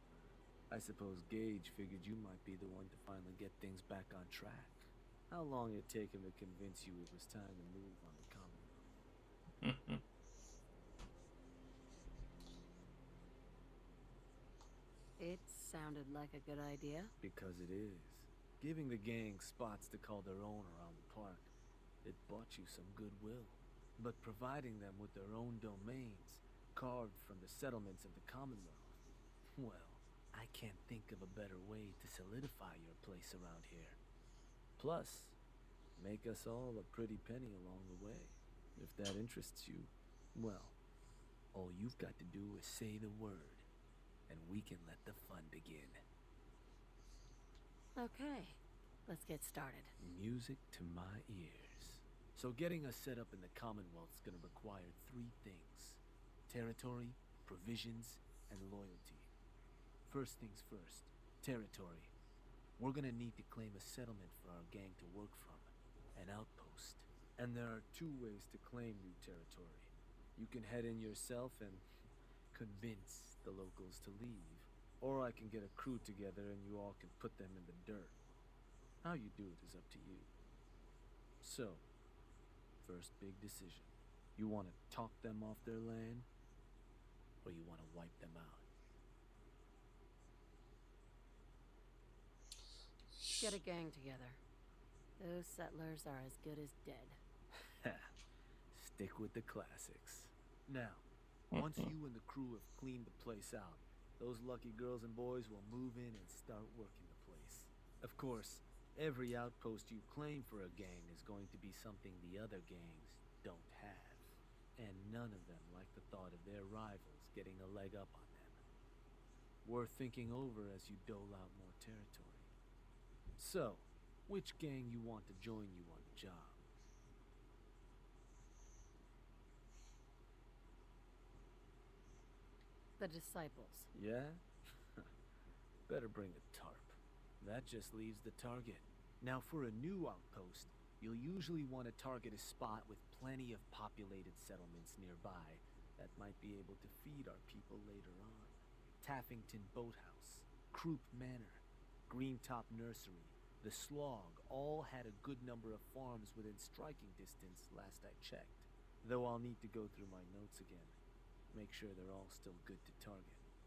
I suppose Gage figured you might be the one to finally get things back on track. How long it take him to convince you it was time to move on the Commonwealth? It sounded like a good idea. Because it is. Giving the gang spots to call their own around the park, it bought you some goodwill. But providing them with their own domains, carved from the settlements of the Commonwealth, well, I can't think of a better way to solidify your place around here. Plus, make us all a pretty penny along the way. If that interests you, well, all you've got to do is say the word, and we can let the fun begin. Okay, let's get started. Music to my ears. So getting us set up in the Commonwealth's gonna require three things. Territory, provisions, and loyalty. First things first, territory. We're gonna need to claim a settlement for our gang to work from. An outpost. And there are two ways to claim new territory. You can head in yourself and convince the locals to leave, or I can get a crew together and you all can put them in the dirt. How you do it is up to you. So, first big decision. You want to talk them off their land, or you want to wipe them out? Get a gang together. Those settlers are as good as dead. Stick with the classics. Now, once you and the crew have cleaned the place out, those lucky girls and boys will move in and start working the place. Of course, every outpost you claim for a gang is going to be something the other gangs don't have. And none of them like the thought of their rivals getting a leg up on them. Worth thinking over as you dole out more territory. So, which gang you want to join you on the job? The disciples. Yeah? Better bring a tarp. That just leaves the target. Now for a new outpost, you'll usually want to target a spot with plenty of populated settlements nearby that might be able to feed our people later on. Taffington Boathouse, Croup Manor, Greentop Nursery, the Slog all had a good number of farms within striking distance last I checked. Though I'll need to go through my notes again. Make sure they're all still good to target.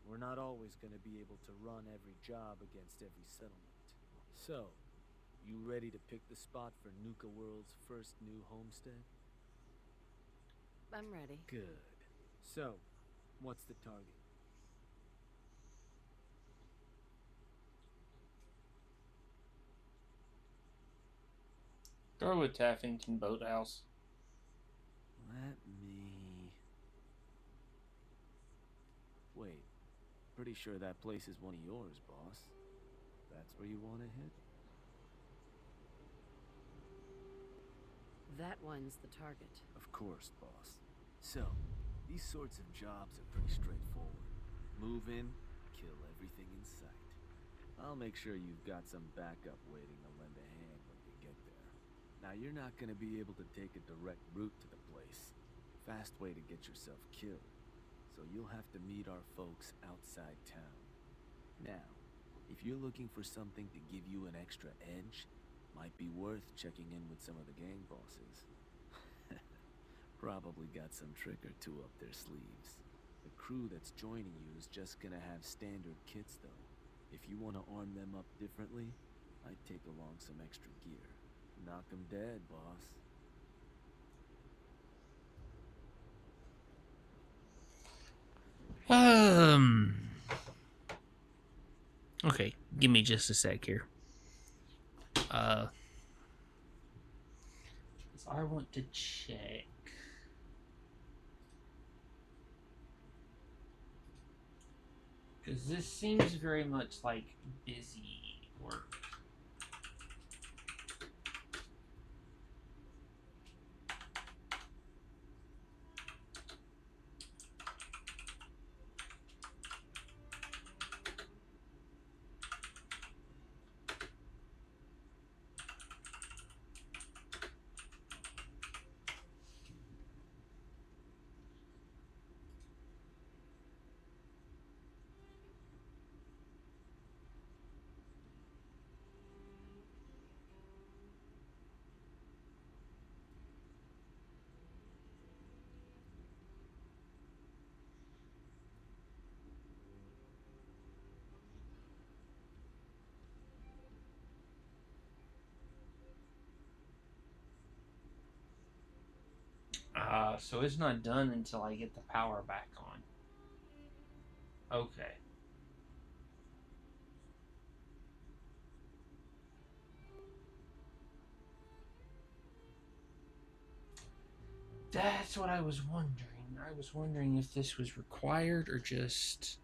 We're not always going to be able to run every job against every settlement. So, you ready to pick the spot for Nuka World's first new homestead? I'm ready. Good. So, what's the target? Go with Taffington Boathouse. Let me... Wait. Pretty sure that place is one of yours, boss. That's where you want to hit? That one's the target. Of course, boss. So, these sorts of jobs are pretty straightforward. Move in, kill everything in sight. I'll make sure you've got some backup waiting to lend a hand when you get there. Now, you're not gonna be able to take a direct route to the place. Fast way to get yourself killed. So you'll have to meet our folks outside town. Now, if you're looking for something to give you an extra edge, might be worth checking in with some of the gang bosses. Probably got some trick or two up their sleeves. The crew that's joining you is just gonna have standard kits though. If you want to arm them up differently, I'd take along some extra gear. Knock 'em dead, boss. Okay, give me just a sec here. I want to check. Because this seems very much like busy work. So it's not done until I get the power back on. Okay. That's what I was wondering. I was wondering if this was required or just...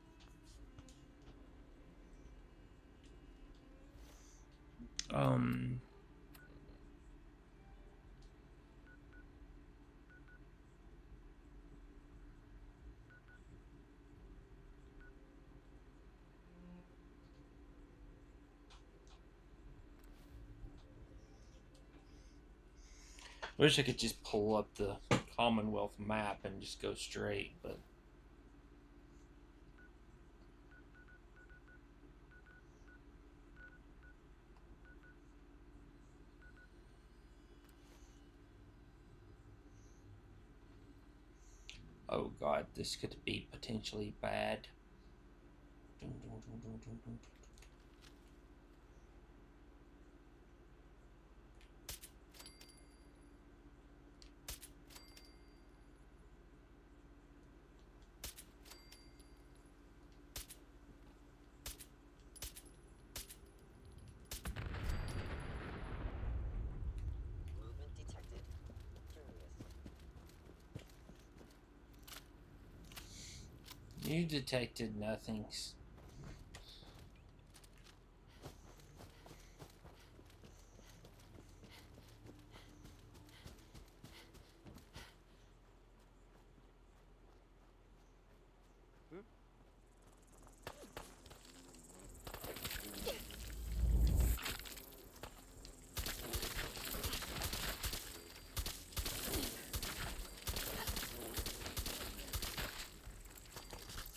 Wish I could just pull up the Commonwealth map and just go straight, but Oh god, this could be potentially bad. Movement detected. Curious. You detected nothing.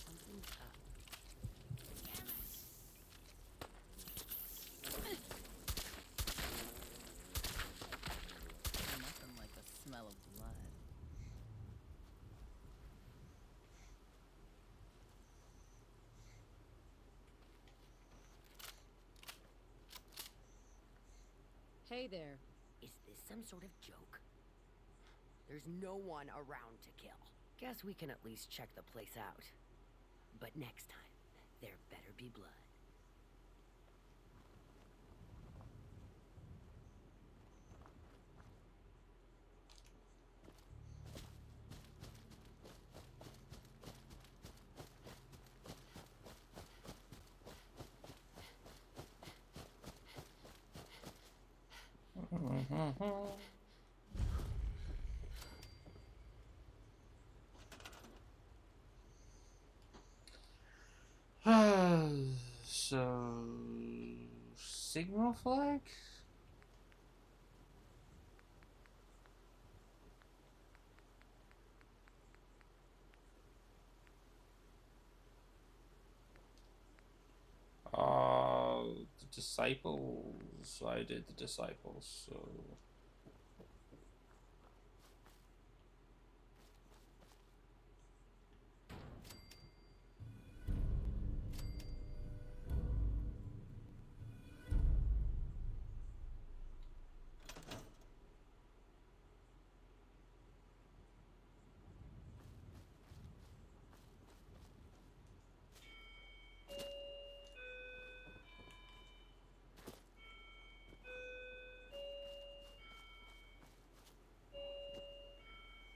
Something's up. Nothing like the smell of blood. Hey there. Is this some sort of joke? There's no one around to kill. Guess we can at least check the place out. But next time, there better be blood. So, signal flag? The disciples. I did the disciples, so.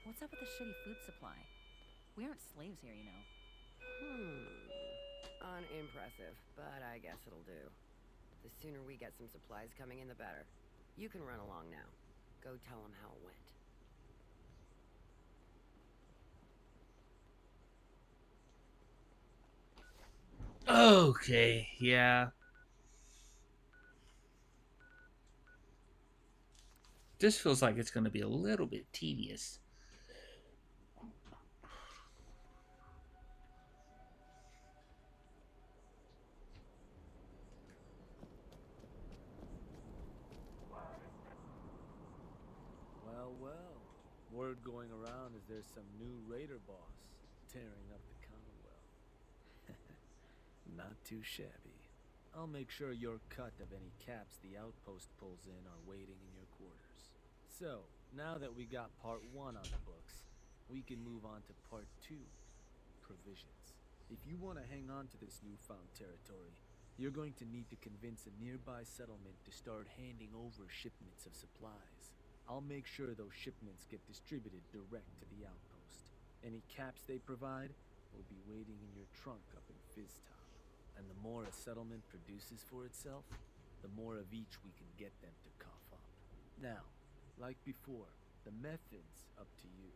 What's up with the shitty food supply? We aren't slaves here, you know. Unimpressive, but I guess it'll do. The sooner we get some supplies coming in, the better. You can run along now. Go tell them how it went. Okay, yeah. This feels like it's going to be a little bit tedious. Well, well. Word going around is there's some new raider boss tearing up the Commonwealth. Not too shabby. I'll make sure your cut of any caps the outpost pulls in are waiting in your quarters. So, now that we got part 1 on the books, we can move on to part 2. Provisions. If you want to hang on to this newfound territory, you're going to need to convince a nearby settlement to start handing over shipments of supplies. I'll make sure those shipments get distributed direct to the outpost. Any caps they provide will be waiting in your trunk up in Fizztop. And the more a settlement produces for itself, the more of each we can get them to cough up. Now, like before, the method's up to you.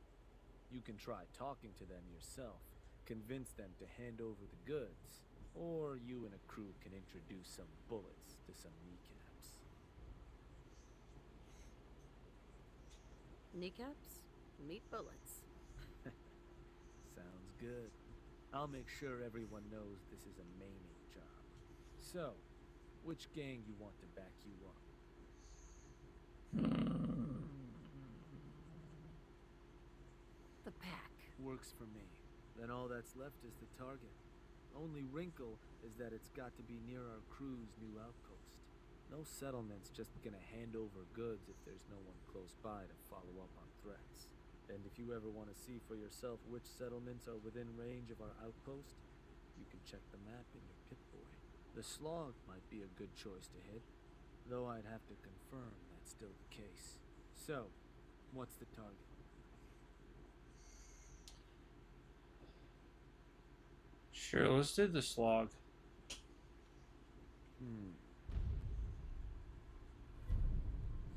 You can try talking to them yourself, convince them to hand over the goods, or you and a crew can introduce some bullets to some kneecaps. Kneecaps? Meat bullets. Sounds good. I'll make sure everyone knows this is a maiming job. So, which gang you want to back you up? The pack. Works for me. Then all that's left is the target. Only wrinkle is that it's got to be near our crew's new outpost. No settlement's just gonna hand over goods if there's no one close by to follow up on threats. And if you ever want to see for yourself which settlements are within range of our outpost, you can check the map in your Pip-Boy. The Slog might be a good choice to hit, though I'd have to confirm that's still the case. So, what's the target? Sure, let's do the Slog.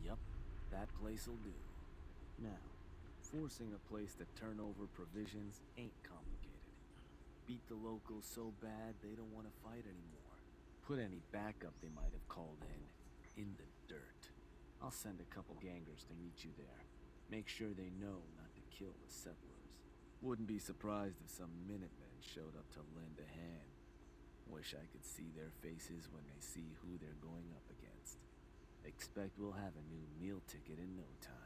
Yup, that place'll do. Now, forcing a place to turn over provisions ain't complicated. Beat the locals so bad they don't want to fight anymore. Put any backup they might have called in the dirt. I'll send a couple gangers to meet you there. Make sure they know not to kill the settlers. Wouldn't be surprised if some Minutemen showed up to lend a hand. Wish I could see their faces when they see who they're going up against. Expect we'll have a new meal ticket in no time.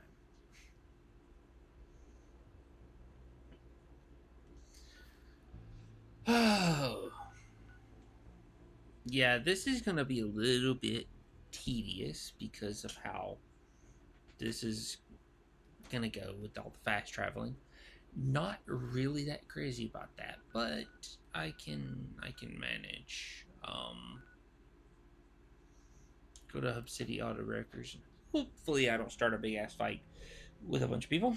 Oh. Yeah, this is going to be a little bit tedious because of how this is going to go with all the fast traveling. Not really that crazy about that, but I can manage. Go to Hub City Auto Wreckers. Hopefully I don't start a big ass fight with a bunch of people.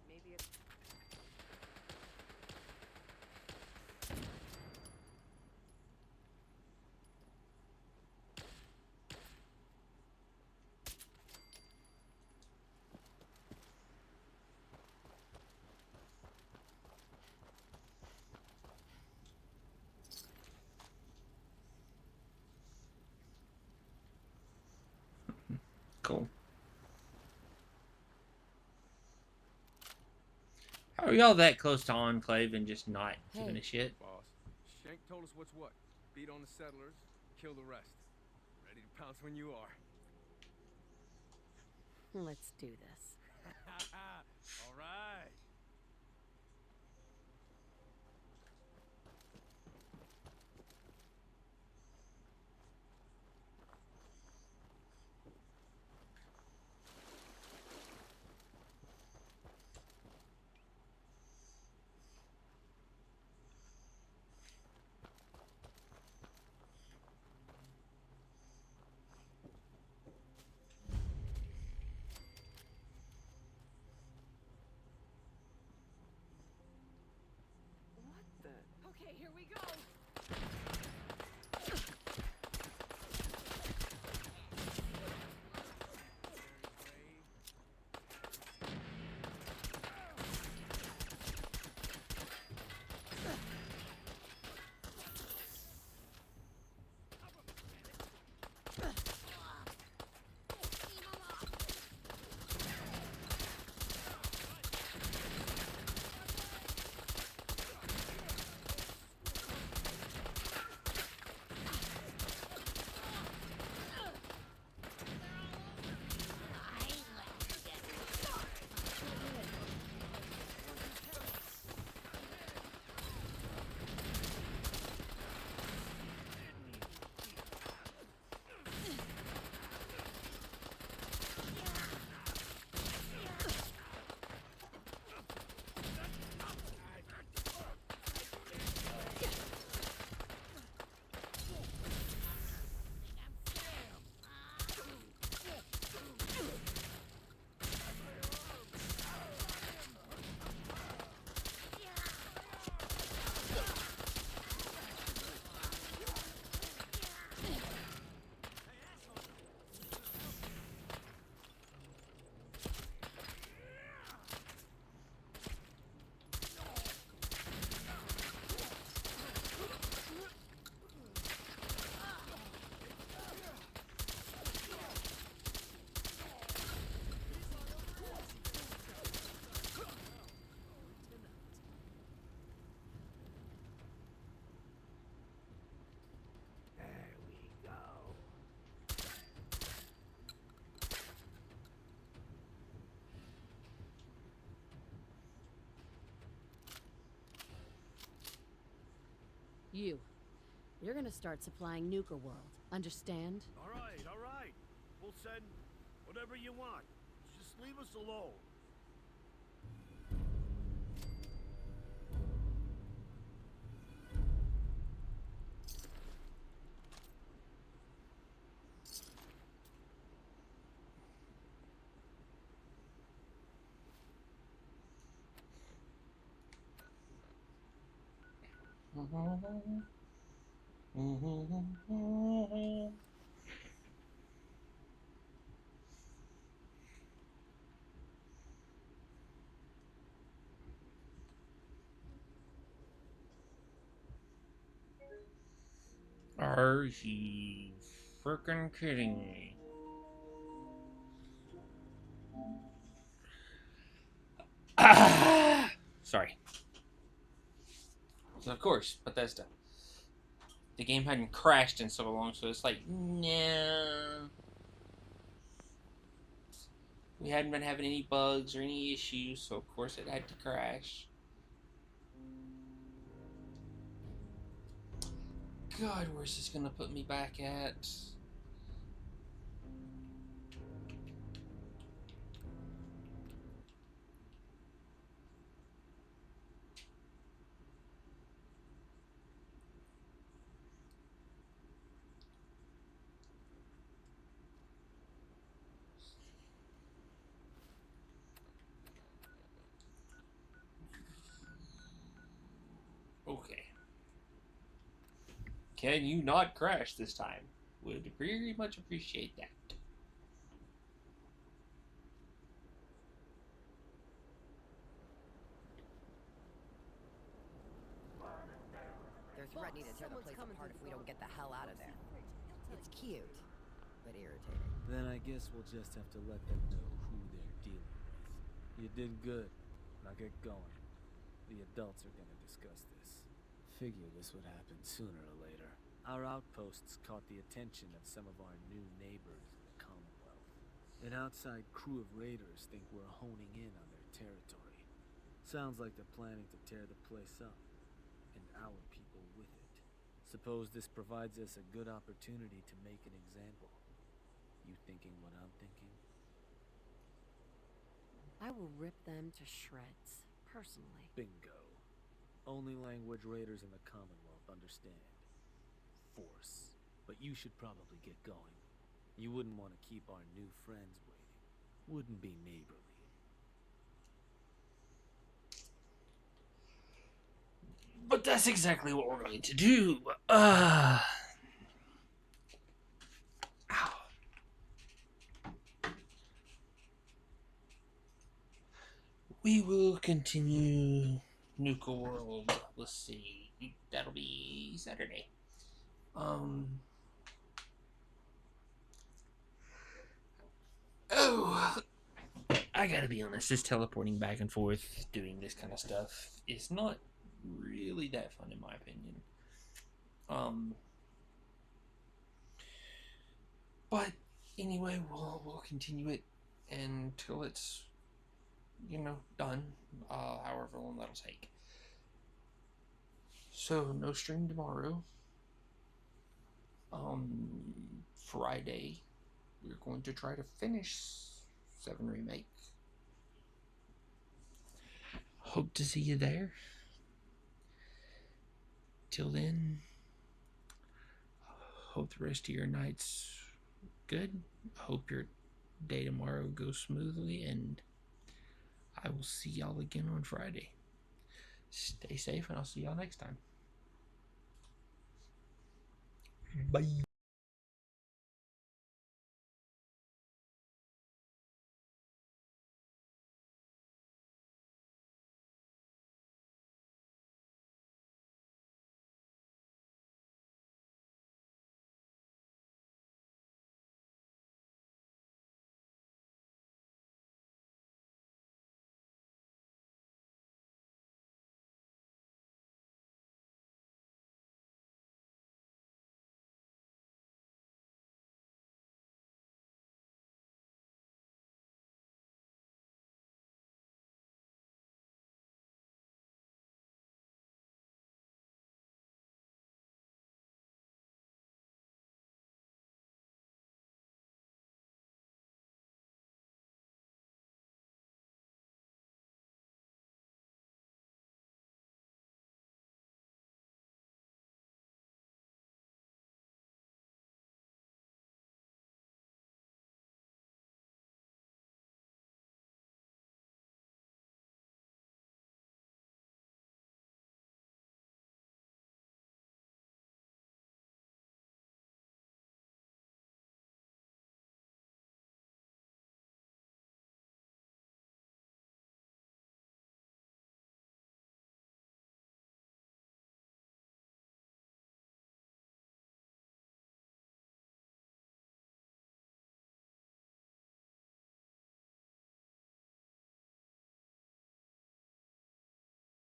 Maybe it's... Cool. How are y'all that close to Enclave and just not giving a shit? Boss, Shank told us what's what. Beat on the settlers, kill the rest. Ready to pounce when you are. Let's do this. All right. You're gonna start supplying Nuka World. Understand? All right, all right. We'll send whatever you want. Just leave us alone. Are you freaking kidding me? Ah! Sorry. So of course, Bethesda. The game hadn't crashed in so long, so it's like, no. We hadn't been having any bugs or any issues, so of course it had to crash. God, where's this gonna put me back at? Okay. Can you not crash this time? Would very much appreciate that. They're threatening to tear the place apart if we don't get the hell out of there. It's cute, but irritating. Then I guess we'll just have to let them know who they're dealing with. You did good. Now get going. The adults are gonna discuss this. Figured this would happen sooner or later. Our outposts caught the attention of some of our new neighbors in the Commonwealth. An outside crew of raiders think we're honing in on their territory. Sounds like they're planning to tear the place up, and our people with it. Suppose this provides us a good opportunity to make an example. You thinking what I'm thinking? I will rip them to shreds, personally. Bingo. Only language raiders in the Commonwealth understand. Force. But you should probably get going. You wouldn't want to keep our new friends waiting. Wouldn't be neighborly. But that's exactly what we're going to do. Ow. We will continue Nuka World. Let's see. That'll be Saturday. Oh, I gotta be honest. This teleporting back and forth, doing this kind of stuff, is not really that fun in my opinion. But anyway, we'll continue it until it's done. However long that'll take. So no stream tomorrow. Friday, we're going to try to finish 7 Remake. Hope to see you there. Till then, hope the rest of your night's good. Hope your day tomorrow goes smoothly, and I will see y'all again on Friday. Stay safe, and I'll see y'all next time. Bye.